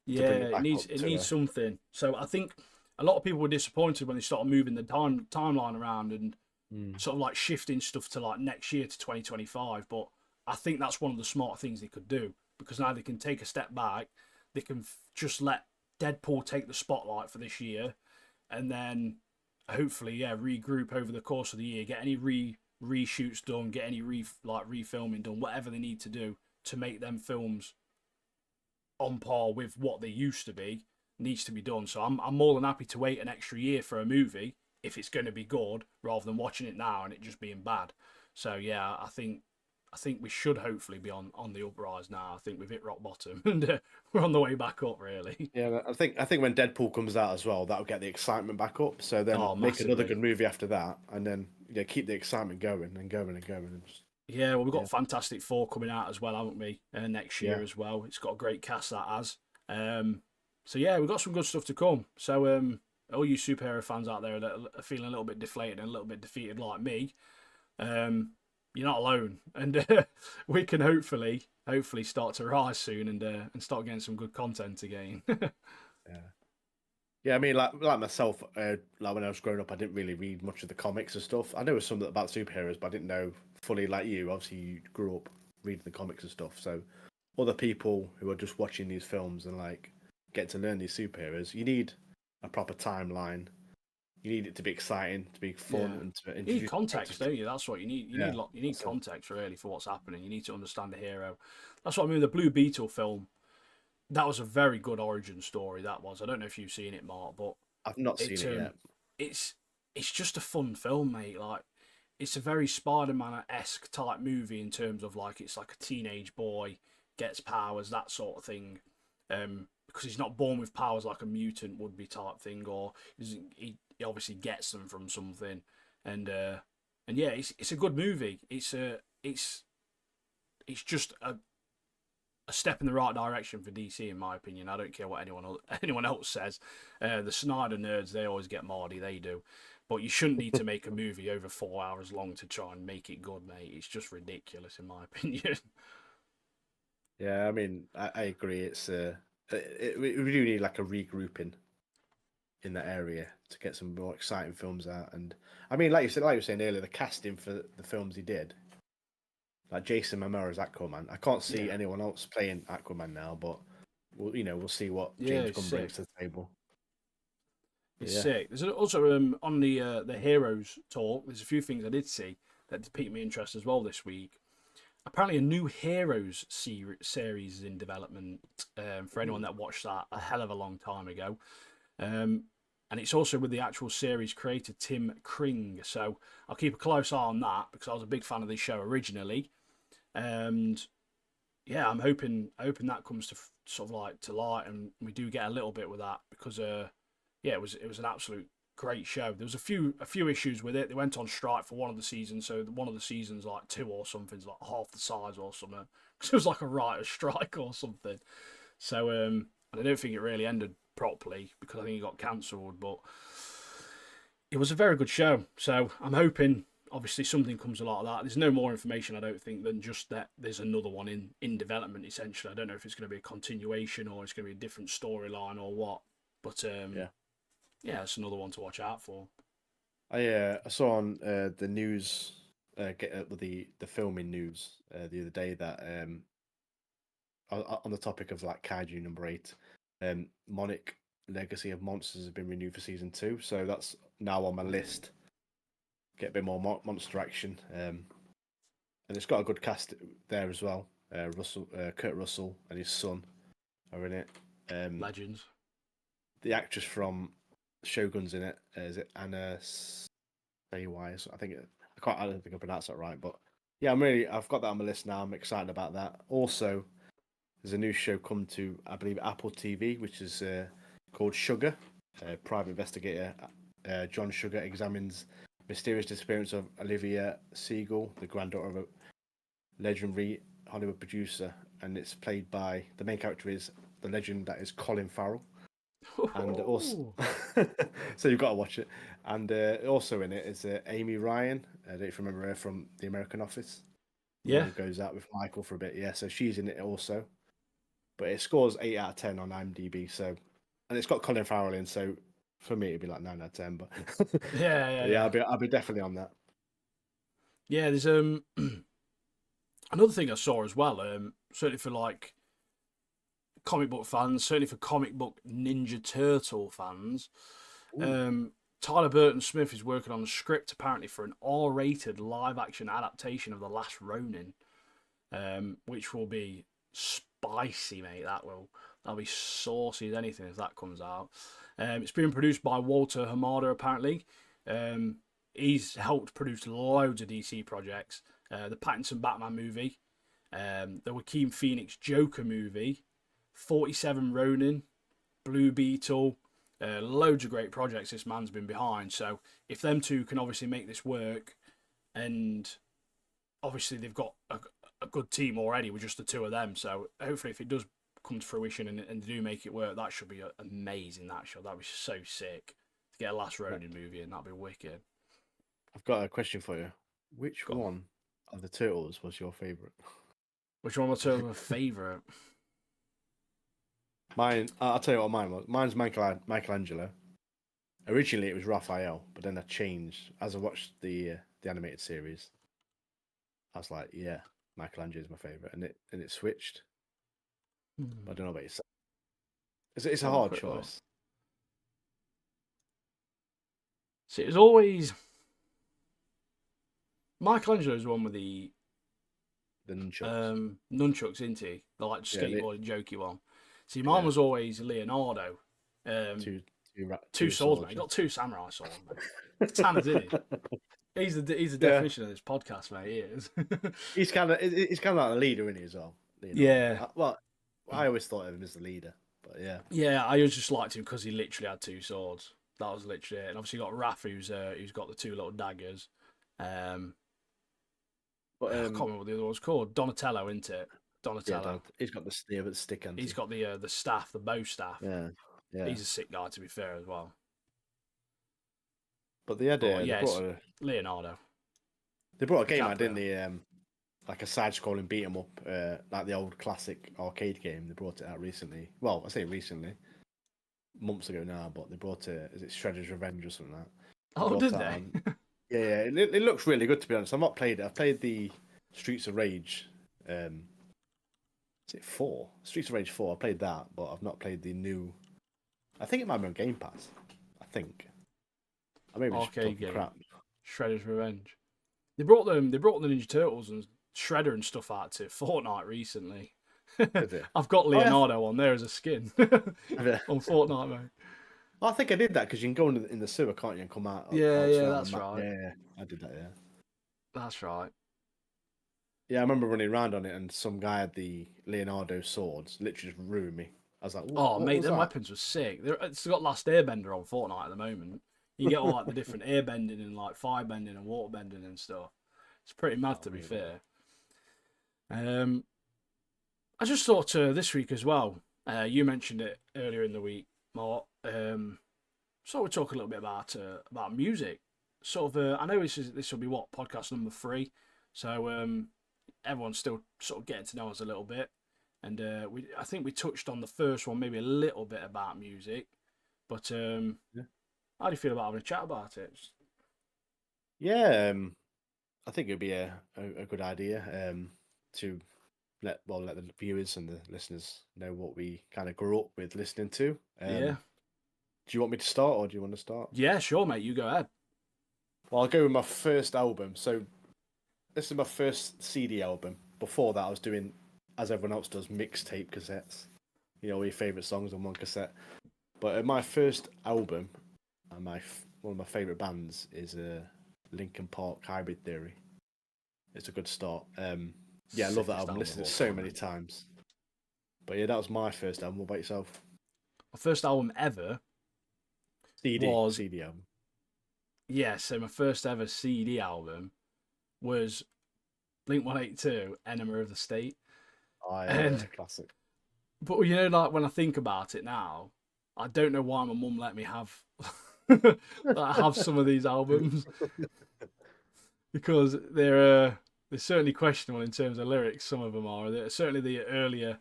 bring it back it needs something. So I think a lot of people were disappointed when they started moving the timeline around and sort of like shifting stuff to like next year to 2025. But I think that's one of the smart things they could do, because now they can take a step back. They can just let Deadpool take the spotlight for this year, and then hopefully regroup over the course of the year, get any reshoots done, get any refilming done, whatever they need to do to make them films on par with what they used to be needs to be done. So I'm more than happy to wait an extra year for a movie if it's going to be good, rather than watching it now and it just being bad. So yeah, I think we should hopefully be on the uprise now. I think we've hit rock bottom and we're on the way back up, really. Yeah, I think when Deadpool comes out as well, that'll get the excitement back up. So then make massively. another good movie after that, and then keep the excitement going and going and going. Yeah, well, we've got Fantastic Four coming out as well, haven't we? Next year as well. It's got a great cast, that has. So yeah, we've got some good stuff to come. So all you superhero fans out there that are feeling a little bit deflated and a little bit defeated like me, you're not alone, and we can hopefully start to rise soon and start getting some good content again. Yeah, I mean, like myself, like when I was growing up, I didn't really read much of the comics and stuff. I knew some about superheroes, but I didn't know fully like you. Obviously, you grew up reading the comics and stuff. So, other people who are just watching these films and like get to learn these superheroes, you need a proper timeline. You need it to be exciting, to be fun, and to introduce. You need context, don't you? That's what you need. You need that's context really for what's happening. You need to understand the hero. That's what I mean. The Blue Beetle film, that was a very good origin story. That was. I don't know if you've seen it, Mark, but I've not seen it yet. It's just a fun film, mate. Like, it's a very SpiderMan-esque type movie in terms of like it's like a teenage boy gets powers, that sort of thing. Because he's not born with powers like a mutant would be type thing, or he obviously gets them from something. And yeah, it's a good movie. It's just a step in the right direction for DC, in my opinion. I don't care what anyone else says. The Snyder nerds, they always get Mardy, they do. But you shouldn't need to make a movie over 4 hours long to try and make it good, mate. It's just ridiculous, in my opinion. Yeah, I mean, I agree. It's we do need like a regrouping in that area to get some more exciting films out. And I mean, like you were saying earlier, the casting for the films he did, like Jason Momoa as Aquaman. I can't see anyone else playing Aquaman now, but we'll see what James Gunn brings to the table. It's sick. There's also on the Heroes talk. There's a few things I did see that piqued my interest as well this week. Apparently, a new Heroes series is in development for anyone that watched that a hell of a long time ago. And it's also with the actual series creator, Tim Kring. So I'll keep a close eye on that because I was a big fan of this show originally. And yeah, I'm hoping that comes to sort of like to light and we do get a little bit with that because it was an absolute great show. There was a few issues with it. They went on strike for one of the seasons, so one of the seasons like 2 or something's like half the size or something because it was like a writer's strike or something. So and I don't think it really ended properly because I think it got cancelled. But it was a very good show. So I'm hoping, obviously, something comes a lot of that. There's no more information, I don't think, than just that there's another one in development. Essentially, I don't know if it's going to be a continuation or it's going to be a different storyline or what. But yeah, it's another one to watch out for. I saw on the news, the filming news the other day that on the topic of like Kaiju number 8, Monarch Legacy of Monsters has been renewed for season 2, so that's now on my list. Get a bit more monster action, and it's got a good cast there as well. Kurt Russell and his son are in it. Legends. The actress from Shogun's in it. Is it Anna Saywise? I don't think I pronounced that right, but yeah, I've got that on my list now. I'm excited about that. Also, there's a new show come to, I believe, Apple TV, which is called Sugar. Private investigator John Sugar examines mysterious disappearance of Olivia Siegel, the granddaughter of a legendary Hollywood producer, and it's played by, the main character is the legend that is Colin Farrell. And also, so you've got to watch it. And also in it is Amy Ryan. I don't know if you remember her from The American Office. Yeah. Who goes out with Michael for a bit. Yeah, so she's in it also. But it scores 8 out of 10 on IMDb. So, and it's got Colin Farrell in. So for me, it'd be like 9 out of 10. But yeah. I'll be definitely on that. Yeah, there's another thing I saw as well. Certainly for like comic book fans, certainly for comic book Ninja Turtle fans. Tyler Burton Smith is working on the script apparently for an R-rated live-action adaptation of The Last Ronin, which will be spicy, mate. That'll be saucy as anything if that comes out. It's being produced by Walter Hamada apparently. He's helped produce loads of DC projects. The Pattinson Batman movie, the Joaquin Phoenix Joker movie, 47 Ronin, Blue Beetle, loads of great projects this man's been behind. So if them two can obviously make this work, and obviously they've got a good team already with just the two of them, so hopefully if it does come to fruition and they do make it work, that should be amazing. That would be so sick to get a Last Ronin movie, and that'd be wicked. I've got a question for you. Which one of the Turtles was your favourite? Which one was your favourite? Mine, I'll tell you what mine was. Mine's Michelangelo. Originally, it was Raphael, but then I changed as I watched the animated series. I was like, yeah, Michelangelo is my favorite, and it switched. I don't know about yourself. It's a hard choice. See, it was always Michelangelo's the one with the nunchucks. Nunchucks, isn't he? The like skateboard jokey one. See, mine was always Leonardo. Two swords, mate. He got 2 samurai swords, mate. Katanas, isn't he? He's the definition of this podcast, mate. He is. he's kind of like the leader, isn't he, as well? Leonardo. Yeah. I always thought of him as the leader, but yeah. Yeah, I just liked him because he literally had 2 swords. That was literally it. And obviously you got Raph, who's got the 2 little daggers. But I can't remember what the other one was called. Donatello, isn't it? Donatello. Yeah, he's got the stick. He's got the staff, the bow staff. Yeah. He's a sick guy, to be fair, as well. But they had Leonardo. They brought a game out, didn't they? Like a side-scrolling beat 'em up, like the old classic arcade game. They brought it out recently. Well, I say recently, months ago now. But they brought it. Is it Shredder's Revenge or something like that? Oh, did they? Yeah. It looks really good, to be honest. I've not played it. I've played the Streets of Rage. Is it 4? Streets of Rage 4. I played that, but I've not played the new. I think it might be on Game Pass. I think. I maybe just talking crap. Shredder's Revenge. They brought the Ninja Turtles and Shredder and stuff out to Fortnite recently. I've got Leonardo on there as a skin on Fortnite, mate. I think I did that because you can go in the sewer, can't you, and come out. Yeah, that's right. Yeah, I did that. Yeah, that's right. Yeah, I remember running around on it, and some guy had the Leonardo swords. Literally just ruined me. I was like, "Oh, mate, them weapons were sick." It's got Last Airbender on Fortnite at the moment. You get all like the different airbending and like firebending and waterbending and stuff. It's pretty mad, to be fair. I just thought this week as well. You mentioned it earlier in the week, Mark. So we'll talk a little bit about music. Sort of, I know this will be what podcast number 3, so everyone's still sort of getting to know us a little bit, and I think we touched on the first one maybe a little bit about music, but Yeah. how do you feel about having a chat about it? Yeah, I think it'd be a good idea to let the viewers and the listeners know what we kind of grew up with listening to. Yeah, Do you want me to start, or do you want to start? yeah, sure, mate. You go ahead. Well, I'll go with my first album. So this is my first CD album. Before that, I was doing, as everyone else does, mixtape cassettes. You know, all your favorite songs on one cassette. But my first album, and one of my favorite bands is Linkin Park Hybrid Theory. It's a good start. Yeah, I love that Sickest album. album Listened of to it all so time, many mate. times. But yeah, that was my first album. What about yourself? My first album ever CD, was CD album. yeah. So my first ever CD album was Blink 182, Enema of the State, Oh yeah, and classic. but you know, like when I think about it now, I don't know why my mum let me have like, have some of these albums because they're certainly questionable in terms of lyrics. Some of them are. They're certainly the earlier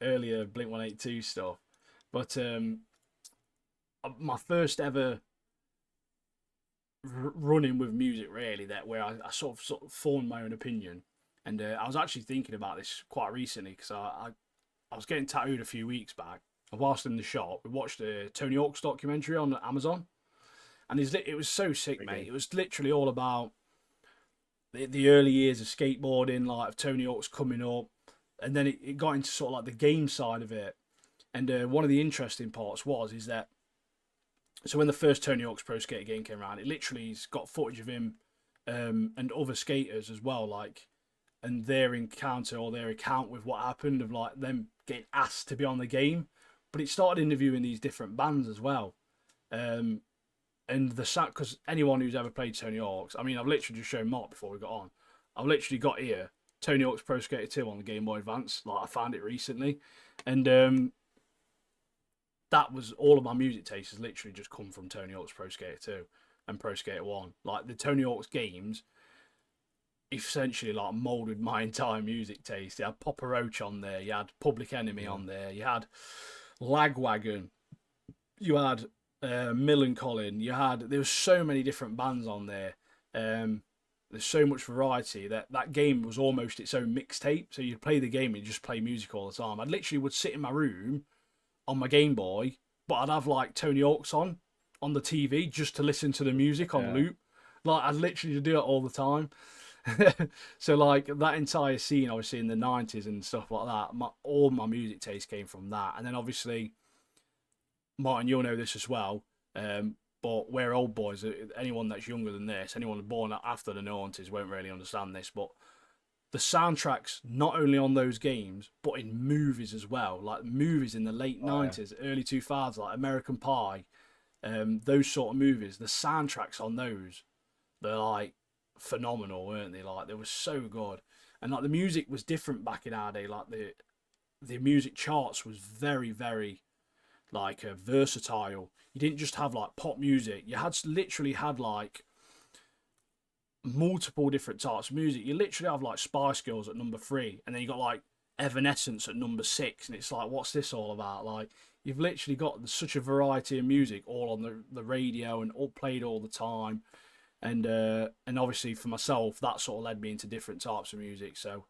Blink 182 stuff. But my first ever running with music really that where I sort of formed my own opinion, and I was actually thinking about this quite recently because I was getting tattooed a few weeks back. And whilst in the shop, we watched a Tony Hawk's documentary on Amazon, and it was so sick, Great mate. game. It was literally all about the early years of skateboarding, like of Tony Hawk's coming up, and then it got into sort of like the game side of it. And one of the interesting parts is that so when the first Tony Hawk's Pro Skater game came around, it literally's got footage of him and other skaters as well, like and their encounter or their account with what happened of like them getting asked to be on the game. But it started interviewing these different bands as well. Um, and the sack because anyone who's ever played Tony Hawk's, I mean, I've literally just shown Mark before we got on. I've literally got here Tony Hawk's Pro Skater 2 on the Game Boy Advance. Like I found it recently, and that was all of my music taste has literally just come from Tony Hawk's Pro Skater 2 and Pro Skater 1. Like the Tony Hawk's games essentially like molded my entire music taste. You had Papa Roach on there, you had Public Enemy Yeah. on there, you had Lagwagon, you had Millencolin, there was so many different bands on there. There's so much variety that game was almost its own mixtape. So you'd play the game and just play music all the time. I literally would sit in my room on my Game Boy, but I'd have like Tony Hawk's on the TV just to listen to the music on Yeah. loop. Like I'd literally do it all the time. So like that entire scene, obviously in the '90s and stuff like that, all my music taste came from that. And then obviously, Martin, you'll know this as well. But we're old boys. Anyone that's younger than this, anyone born after the '90s, won't really understand this. But the soundtracks, not only on those games, but in movies as well, like movies in the late Oh yeah. '90s, early 2000s, like American Pie, those sort of movies. The soundtracks on those, they're like phenomenal, weren't they? Like they were so good, and like the music was different back in our day. Like the music charts was very like versatile. You didn't just have like pop music. You had literally had like multiple different types of music. You literally have like Spice Girls at number 3, and then you got like Evanescence at number 6, and it's like, what's this all about? Like you've literally got such a variety of music all on the radio and all played all the time. And obviously for myself, that sort of led me into different types of music. So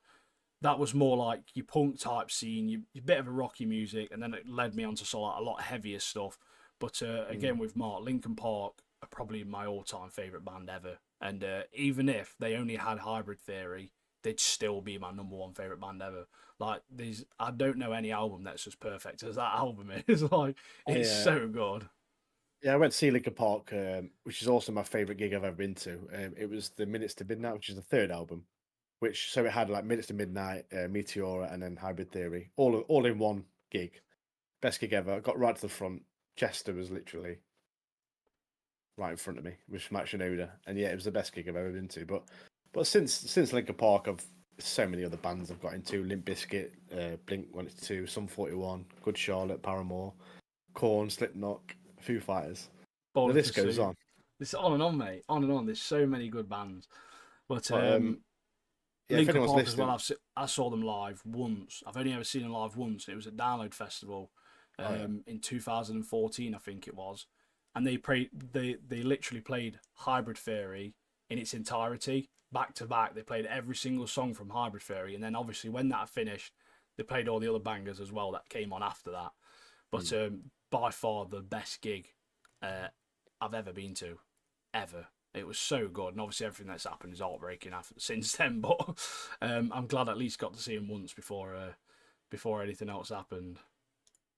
that was more like your punk type scene, your bit of a rocky music, and then it led me onto sort of like a lot heavier stuff. But Mm. again, with Mark, Linkin Park are probably my all-time favorite band ever. And even if they only had Hybrid Theory, they'd still be my number one favorite band ever. Like these, I don't know any album that's as perfect as that album is. Like it's Yeah. so good. Yeah, I went to see Linkin Park, which is also my favorite gig I've ever been to. It was the Minutes to Midnight, which is the third album. Which so it had like Minutes to Midnight, Meteora, and then Hybrid Theory, all in one gig. Best gig ever. I got right to the front. Chester was literally right in front of me with Matt Shinoda, and yeah, it was the best gig I've ever been to. But since Linkin Park, I've so many other bands I've got into: Limp Bizkit, Blink 182, Sum 41, Good Charlotte, Paramore, Korn, Slipknot, Foo Fighters. The Bold of list goes Pursuit. on. It's on and on, mate. On and on. There's so many good bands. But But yeah, if Linkin anyone's Park as well. listening, I saw them live once. I've only ever seen them live once. It was at Download Festival oh yeah, in 2014, I think it was. And they literally played Hybrid Theory in its entirety, back to back. They played every single song from Hybrid Theory, and then obviously when that finished, they played all the other bangers as well that came on after that. But by far the best gig I've ever been to, ever. It was so good, and obviously everything that's happened is heartbreaking after since then. But I'm glad I at least got to see him once before anything else happened.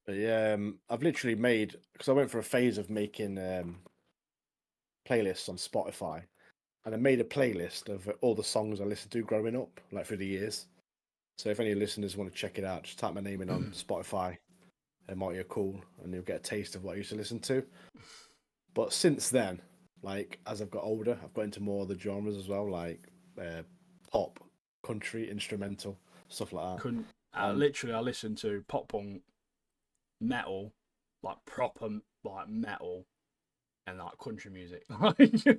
but yeah, I've literally made because I went for a phase of making playlists on Spotify, and I made a playlist of all the songs I listened to growing up, like through the years. So if any listeners want to check it out, just type my name in on Spotify, and Mighty Are Cool, and you'll get a taste of what I used to listen to. But since then, like as I've got older, I've got into more of the genres as well, like pop, country, instrumental, stuff like that. Couldn't And literally I listened to pop punk, metal, like proper like metal, and like country music, like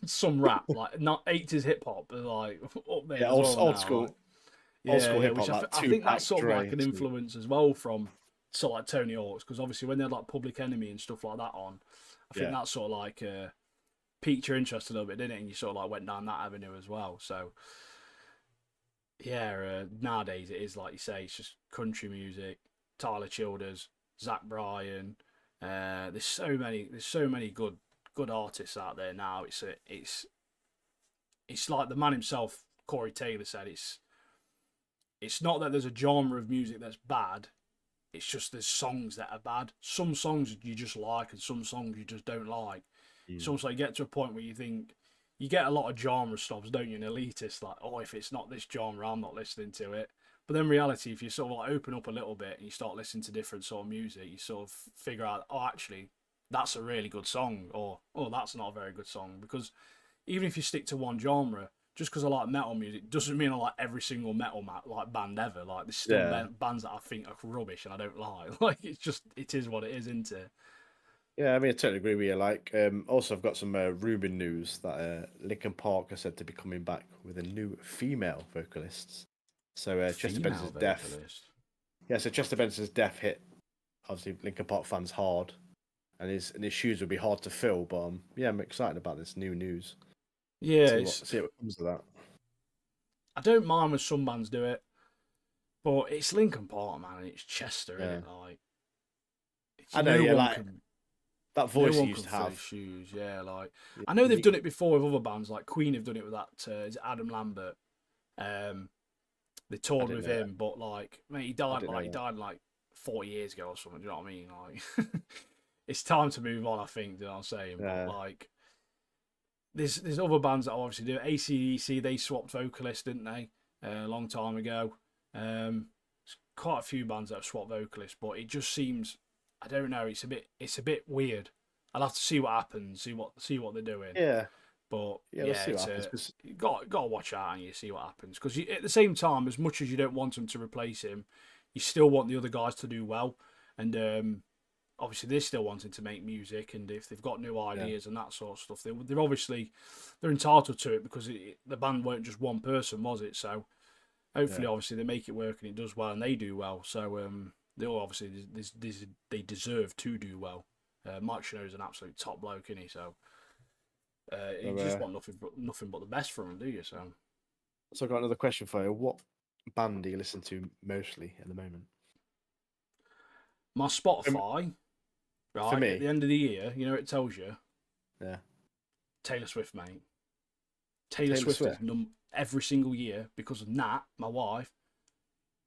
some rap, like not 80s hip hop, but like up there yeah, as well old now. Like, school, yeah, yeah, hip hop, which like I think Tupac, that's sort of like Dre. an influence as well from sort of like Tony Hawk's, because obviously when they had like Public Enemy and stuff like that on, I think Yeah, that sort of like piqued your interest a little bit, didn't it? And you sort of like went down that avenue as well. So yeah, nowadays it is like you say, it's just country music, Tyler Childers, Zach Bryan. There's so many good artists out there now. It's like the man himself, Corey Taylor, said it's not that there's a genre of music that's bad. It's just there's songs that are bad. Some songs you just like, and some songs you just don't like. It's almost like you get to a point where you think you get a lot of genre snobs, don't you? And elitists like, oh, if it's not this genre, I'm not listening to it. But then reality, if you sort of like open up a little bit and you start listening to different sort of music, you sort of figure out, oh, actually, that's a really good song, or oh, that's not a very good song. Because even if you stick to one genre, just because I like metal music doesn't mean I like every single like band ever. Like there's still yeah, bands that I think are rubbish and I don't like. Like it is what it is, isn't it? yeah. I mean, I totally agree with you. Like, also I've got some Ruben news that Linkin Park are said to be coming back with a new female vocalist. So Chester Female Bennington's death. vocalist. Yeah, so Chester Bennington's death hit obviously Linkin Park fans hard, and his shoes would be hard to fill. But yeah, I'm excited about this new news. Yeah, See what comes of that. I don't mind when some bands do it, but it's Linkin Park, man, and it's Chester, isn't Yeah, it? Like, I know. no Yeah, one like can, that no voice he one used can to fill his have. shoes. Yeah, like Yeah, I know they've he, done it before with other bands, like Queen have done it with that. Is it Adam Lambert? Um, they I toured didn't with know that. him, but like, mate, I didn't know he that. died like 40 years ago or something. Do you know what I mean? Like, it's time to move on. I think. Do you know what I'm saying? But Yeah, like, there's other bands that obviously do. AC/DC, they swapped vocalists, didn't they? A long time ago. There's quite a few bands that have swapped vocalists, but it just seems I don't know. It's a bit weird. I'll have to see what happens, see what they're doing. yeah, But yeah. Let's yeah, see what it's happens. a 'Cause you got to watch out and you see what happens because at the same time, as much as you don't want them to replace him, you still want the other guys to do well, and obviously they're still wanting to make music, and if they've got new yeah, ideas and that sort of stuff, they're obviously they're entitled to it because the band weren't just one person, was it? So yeah. hopefully, obviously, they make it work and it does well, and they do well. So they all obviously they deserve to do well. Mike Shinoda's an absolute top bloke, isn't he? So you So, just want nothing but the best from him, do you? So so I've got another question for you. What band do you listen to mostly at the moment? my For, Spotify, for right at me, the end of the year, you know, it tells you yeah, Taylor Swift, mate. Taylor Taylor Swift is Swift. every single year because of Nat, my wife,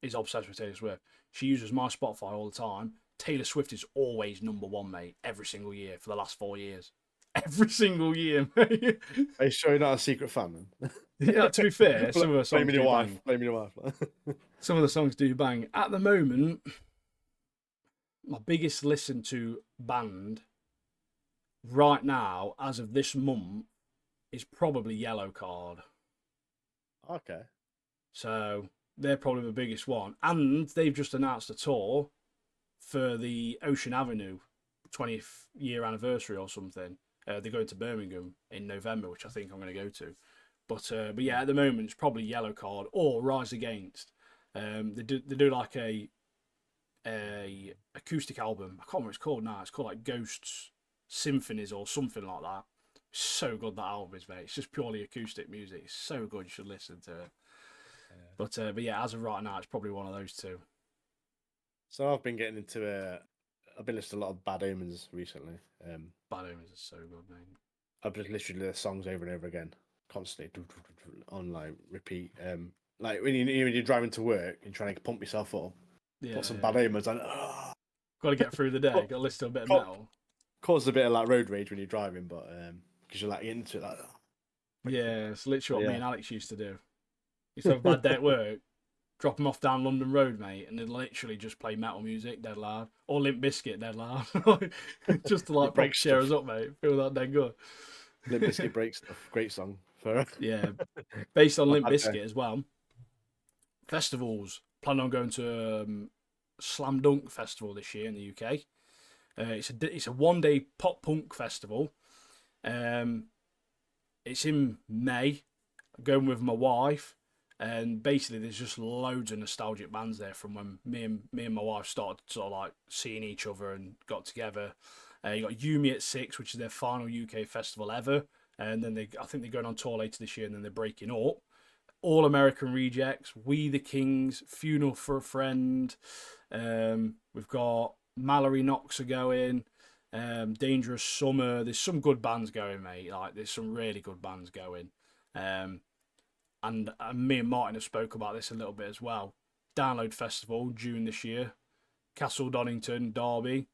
is obsessed with Taylor Swift. She uses my Spotify all the time. Taylor Swift is always number one, mate, every single year for the last 4 years. Every single year, mate. Are you sure you're not a secret fan then? Yeah, to be fair, some of the songs Blaming your do wife. bang. Blaming your wife. Some of the songs do bang. At the moment, my biggest listen to band right now, as of this month, is probably Yellow Card. Okay. So they're probably the biggest one. And they've just announced a tour for the Ocean Avenue 20th year anniversary or something. They're going to Birmingham in November, which I think I'm going to go to. But yeah, at the moment it's probably Yellow Card or Rise Against. They do like a acoustic album. I can't remember what it's called now. It's called like Ghosts Symphonies or something like that. So good that album is, mate. It's just purely acoustic music. It's so good. You should listen to it. But yeah, as of right now, it's probably one of those two. So I've been getting into I've been listening to a lot of Bad Omens recently. Bad Omens is so good, mate. I've just literally the songs over and over again, constantly on like repeat. Like when you're driving to work and trying to pump yourself up, Yeah, put some yeah. Bad Omens on. Got to get through the day. Got to listen to a bit of metal. Causes a bit of like road rage when you're driving, but because you're like into it, like. Yeah, it's literally what Yeah. me and Alex used to do. Used to have a bad day at work, drop him off down London Road, mate, and then literally just play metal music dead loud, or Limp Bizkit dead loud, just to like break cheer us stuff. up, mate. Feel that dead good. Limp Bizkit breaks stuff. Great song for. Yeah, based on My Limp bad day. Bizkit as well. Festivals. Plan on going to Slam Dunk Festival this year in the UK. It's a 1 day pop punk festival. It's in May. I'm going with my wife, and basically there's just loads of nostalgic bands there from when me and my wife started sort of like seeing each other and got together. You got Yumi at 6, which is their final UK festival ever, and then I think they're going on tour later this year, and then they're breaking up. All American Rejects, We the Kings, Funeral for a Friend. We've got Mallory Knox are going. Dangerous Summer. There's some good bands going, mate. Like there's some really good bands going. And me and Martin have spoke about this a little bit as well. Download Festival June this year. Castle Donington, Derby.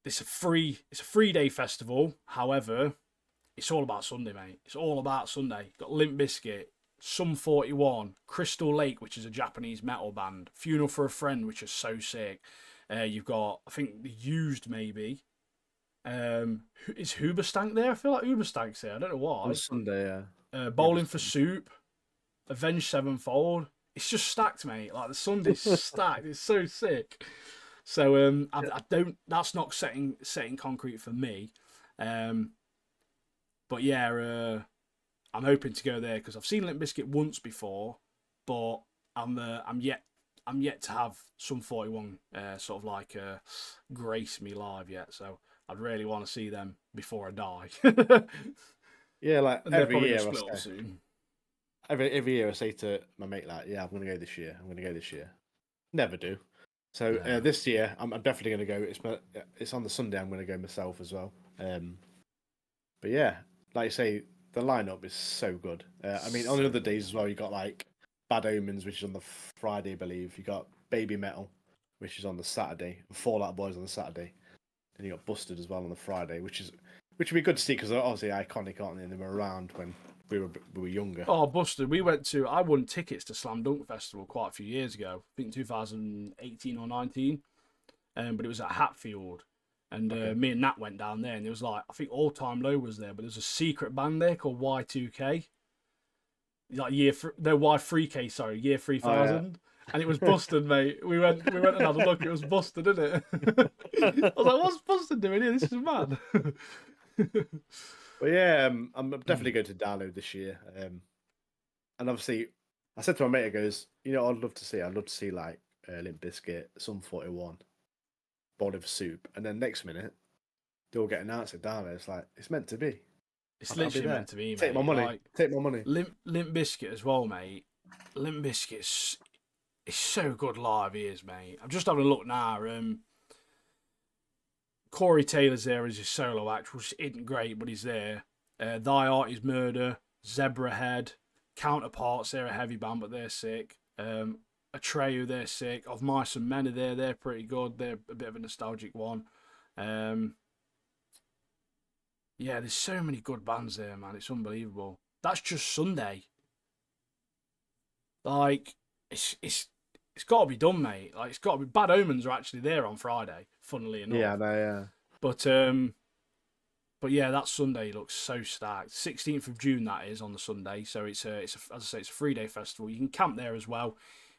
It's a 3-day festival. However, it's all about Sunday, mate. It's all about Sunday. Got Limp Bizkit, Sum 41, Crystal Lake, which is a Japanese metal band, Funeral for a Friend, which is so sick. You've got, I think, The Used, maybe. Is Hoobastank there? I feel like Hoobastank's there. I don't know why. On Sunday, yeah. Bowling for Soup, Avenged Sevenfold. It's just stacked, mate. Like the Sunday's stacked. It's so sick. So I don't. That's not setting concrete for me. But yeah, I'm hoping to go there because I've seen Limp Bizkit once before, but I'm yet to have Sum 41 sort of like grace me live yet. So I'd really want to see them before I die. Yeah, like And they're every probably year gonna I split up say, soon. every year I say to my mate, like, yeah, I'm gonna go this year. I'm gonna go this year. Never do. So Yeah. this year I'm definitely gonna go. It's on the Sunday. I'm gonna go myself as well. But yeah, like you say, the lineup is so good. I mean, on the other days as well, you got like Bad Omens, which is on the Friday, I believe. You got Baby Metal, which is on the Saturday. And Fallout Boys on the Saturday. And you got Busted as well on the Friday, which would be good to see because they're obviously iconic, aren't they? And they were around when we were younger. Oh, busted. I won tickets to Slam Dunk Festival quite a few years ago. I think 2018 or 19. But it was at Hatfield. And me and Nat went down there, and there was like, I think All Time Low was there, but there was a secret band there called Y2K. Like Y3K, sorry, year 3000. Oh, yeah. And it was busted, mate. We went and had a look. It was busted, didn't it? I was like, "What's busted doing here? This is mad." Well, yeah, I'm definitely going to download this year. And obviously, I said to my mate, "I goes, you know, I'd love to see like Limp Bizkit, Sum 41, Bowling for Soup, and then next minute they all get announced at download. It's like it's meant to be. It's literally meant to be, mate. Take my money. Like, take my money. Limp Bizkit as well, mate. Limp Bizkit's it's so good live, he is, mate. I'm just having a look now. Corey Taylor's there as his solo act, which isn't great, but he's there. Thy Art Is Murder, Zebrahead, Counterparts, they're a heavy band, but they're sick. Atreyu, they're sick. Of Mice and Men are there, they're pretty good. They're a bit of a nostalgic one. Yeah, there's so many good bands there, man. It's unbelievable. That's just Sunday. Like, it's got to be done, mate. Like, it's got to be. Bad Omens are actually there on Friday, funnily enough. Yeah, no, yeah. But yeah, that Sunday looks so stacked. 16th of June, that is, on the Sunday. So it's as I say, it's a 3-day festival. You can camp there as well.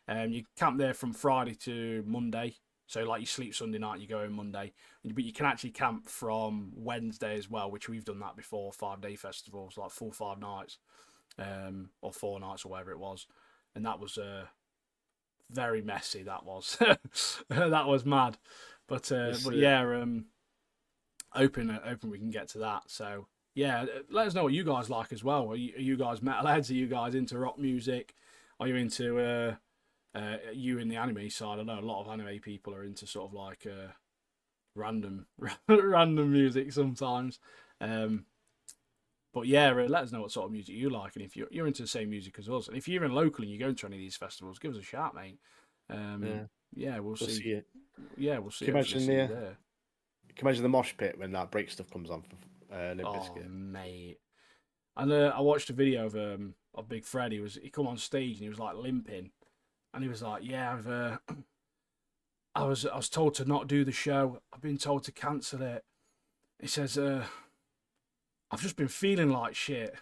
You can camp there from Friday to Monday. So like you sleep Sunday night, you go home Monday, but you can actually camp from Wednesday as well, which we've done that before. 5-day festivals, like full 5 nights, or 4 nights or whatever it was, and that was very messy. That was that was mad, but yeah, open we can get to that. So yeah, let us know what you guys like as well. Are you guys metalheads? Are you guys into rock music? Are you into you in the anime side? I know a lot of anime people are into sort of like random random music sometimes. But yeah, let us know what sort of music you like, and if you're into the same music as us, and if you're even local and you go to any of these festivals, give us a shout, mate. Yeah, we'll see. See it. Yeah, we'll see. Can you Hopefully see you there. Can you imagine the mosh pit when that break stuff comes on for Limp Oh Bizkit? mate, and I watched a video of Big Fred. He come on stage and he was like limping, and he was like, "Yeah, I was told to not do the show. I've been told to cancel it." He says, "I've just been feeling like shit.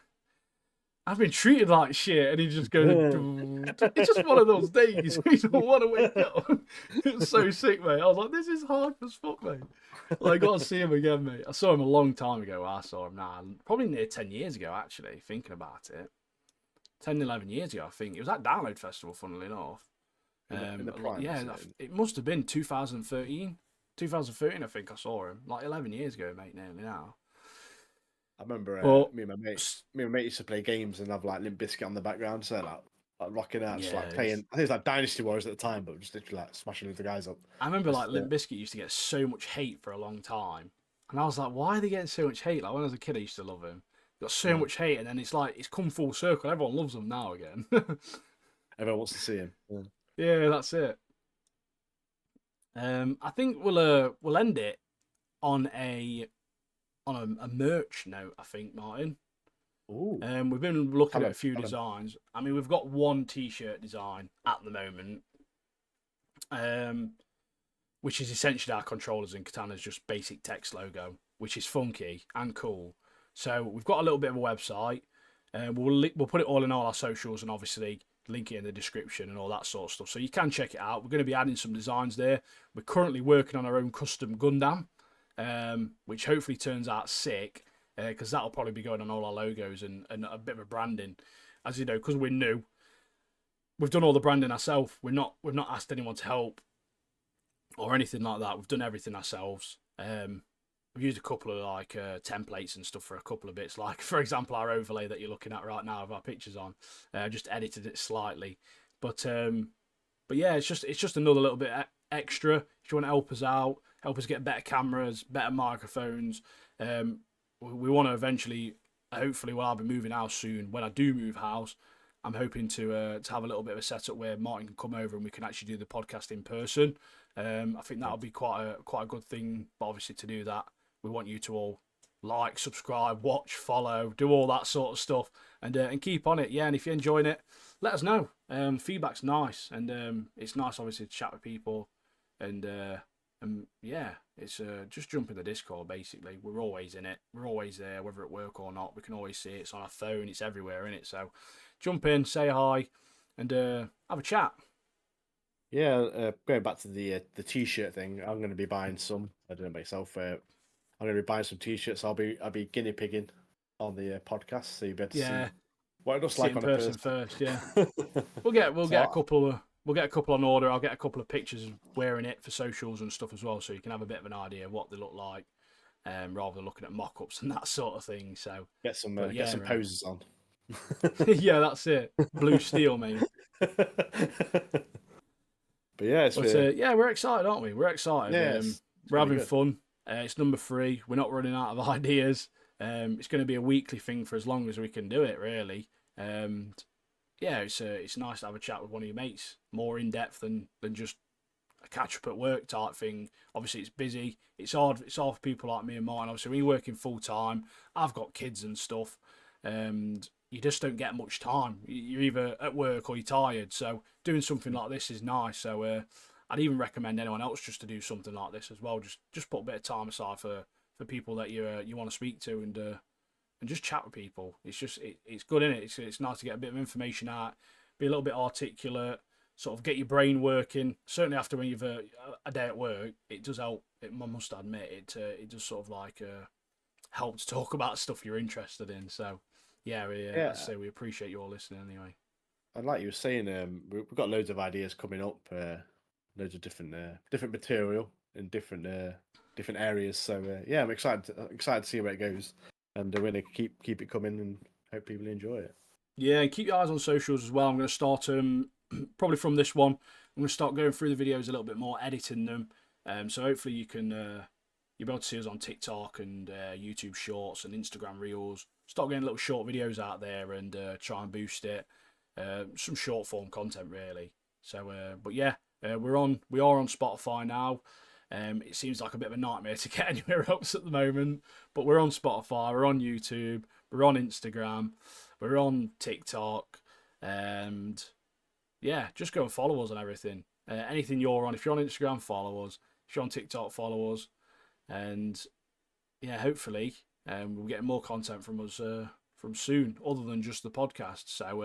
I've been treated like shit," and he just goes, it's just one of those days where you don't want to wake up. It's so sick, mate. I was like, this is hard as fuck, mate. Well, I got to see him again, mate. I saw him a long time ago. I saw him now, probably near 10 years ago, actually, thinking about it. 10, 11 years ago, I think. It was at Download Festival, funnily enough. In the prime, yeah, it must have been 2013. 2013, I think I saw him. Like 11 years ago, mate, nearly now. I remember But, me and my mate used to play games and have like Limp Bizkit on the background, so like rocking out, just like playing. I think it was like Dynasty Wars at the time, but just literally like smashing the guys up. I remember like Limp Bizkit used to get so much hate for a long time, and I was like, why are they getting so much hate? Like when I was a kid, I used to love him. Got so much hate, and then it's like it's come full circle. Everyone loves them now again. Everyone wants to see him. Yeah, that's it. I think we'll end it on a merch note. I think, Martin. Ooh. We've been looking at a few designs. I mean, we've got one T-shirt design at the moment, which is essentially our controllers and Katanas just basic text logo, which is funky and cool. So we've got a little bit of a website. We'll put it all in all our socials and obviously link it in the description and all that sort of stuff. So you can check it out. We're going to be adding some designs there. We're currently working on our own custom Gundam, which hopefully turns out sick, because that'll probably be going on all our logos and a bit of a branding. As you know, because we're new, we've done all the branding ourselves. We've not asked anyone to help or anything like that. We've done everything ourselves. We've used a couple of like templates and stuff for a couple of bits, like for example our overlay that you're looking at right now of our pictures on. Just edited it slightly, but yeah, it's just another little bit extra. If you want to help us out, help us get better cameras, better microphones. We want to eventually, hopefully, I'll be moving house soon. When I do move house, I'm hoping to have a little bit of a setup where Martin can come over and we can actually do the podcast in person. I think that'll be quite a good thing. But obviously, to do that, we want you to all like, subscribe, watch, follow, do all that sort of stuff, and keep on it. Yeah, and if you're enjoying it, let us know. Feedback's nice, and it's nice obviously to chat with people, and yeah, it's just jump in the Discord. Basically, we're always in it. We're always there, whether at work or not. We can always see it. It's on our phone. It's everywhere, isn't it? So jump in, say hi, and have a chat. Yeah, going back to the T-shirt thing, I'm going to be buying some. I don't know myself. I'm going to be buying some T-shirts. I'll be guinea pigging on the podcast, so you'll be able to see what it looks like in on person first. Yeah, we'll get a couple. We'll get a couple on order. I'll get a couple of pictures wearing it for socials and stuff as well, so you can have a bit of an idea of what they look like, rather than looking at mock-ups and that sort of thing. So get some poses on. Yeah, that's it. Blue steel, mate. But yeah, yeah, we're excited, aren't we? We're excited. Yeah, we're having fun. It's number 3. We're not running out of ideas. It's going to be a weekly thing for as long as we can do it, really. Yeah, it's nice to have a chat with one of your mates, more in depth than just a catch up at work type thing. Obviously, it's busy. It's hard. It's hard for people like me and mine. Obviously, we're working full time. I've got kids and stuff, and you just don't get much time. You're either at work or you're tired. So doing something like this is nice. So I'd even recommend anyone else just to do something like this as well. Just put a bit of time aside for people that you want to speak to, and just chat with people. It's just it's good, isn't it? It's nice to get a bit of information out, be a little bit articulate, sort of get your brain working. Certainly after when you've a day at work, it does help. I must admit, it does sort of like help to talk about stuff you're interested in. So yeah, as I Yeah, say, we appreciate you all listening anyway. and like you were saying, we've got loads of ideas coming up, loads of different material in different areas. So yeah, I'm excited to see where it goes, and we're gonna keep it coming and hope people enjoy it. Yeah, and keep your eyes on socials as well. I'm going to start probably from this one. I'm going to start going through the videos a little bit more, editing them. So hopefully you'll be able to see us on TikTok and YouTube Shorts and Instagram Reels. Start getting little short videos out there and try and boost it. Some short form content really. So, but yeah, we are on Spotify now. It seems like a bit of a nightmare to get anywhere else at the moment, but we're on Spotify, we're on YouTube, we're on Instagram, we're on TikTok, and yeah, just go and follow us on everything. Anything you're on, if you're on Instagram, follow us. If you're on TikTok, follow us, and yeah, hopefully we'll get more content from us from soon, other than just the podcast. So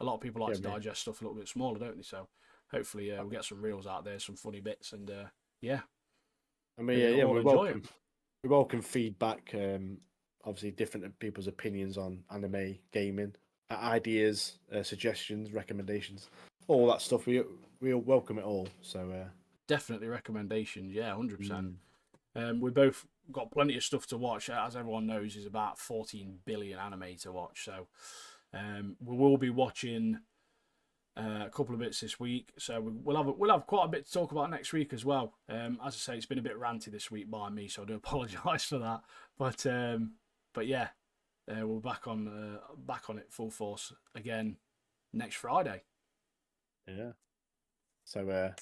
a lot of people like Yeah, to digest stuff a little bit smaller, don't they? So hopefully we'll get some reels out there, some funny bits, and yeah, I mean, hope yeah, you yeah, all enjoy it. we welcome feedback. Obviously, different people's opinions on anime, gaming, ideas, suggestions, recommendations, all that stuff. We welcome it all. So, Definitely recommendations, yeah, 100%. mm, We both got plenty of stuff to watch. As everyone knows, there's about 14 billion anime to watch. So we will be watching a couple of bits this week. So we'll have quite a bit to talk about next week as well. As I say, it's been a bit ranty this week by me, so I do apologise for that. But yeah, we're back on it full force again next Friday. yeah. So,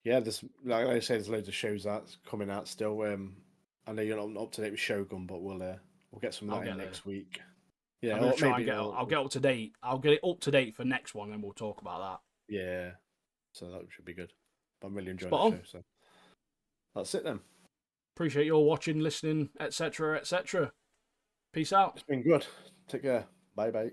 yeah, there's like I said, there's loads of shows that's coming out still. I know you're not up to date with Shogun, but we'll get some of I'll that in get there. next week. Yeah, I'm going or to try and maybe get. I'll get up to date. I'll get it up to date for next one, and we'll talk about that. yeah. So that should be good. But I'm really enjoying Spot that on. show. So that's it then. Appreciate you all watching, listening, etc., etc. Peace out. It's been good. Take care. Bye bye.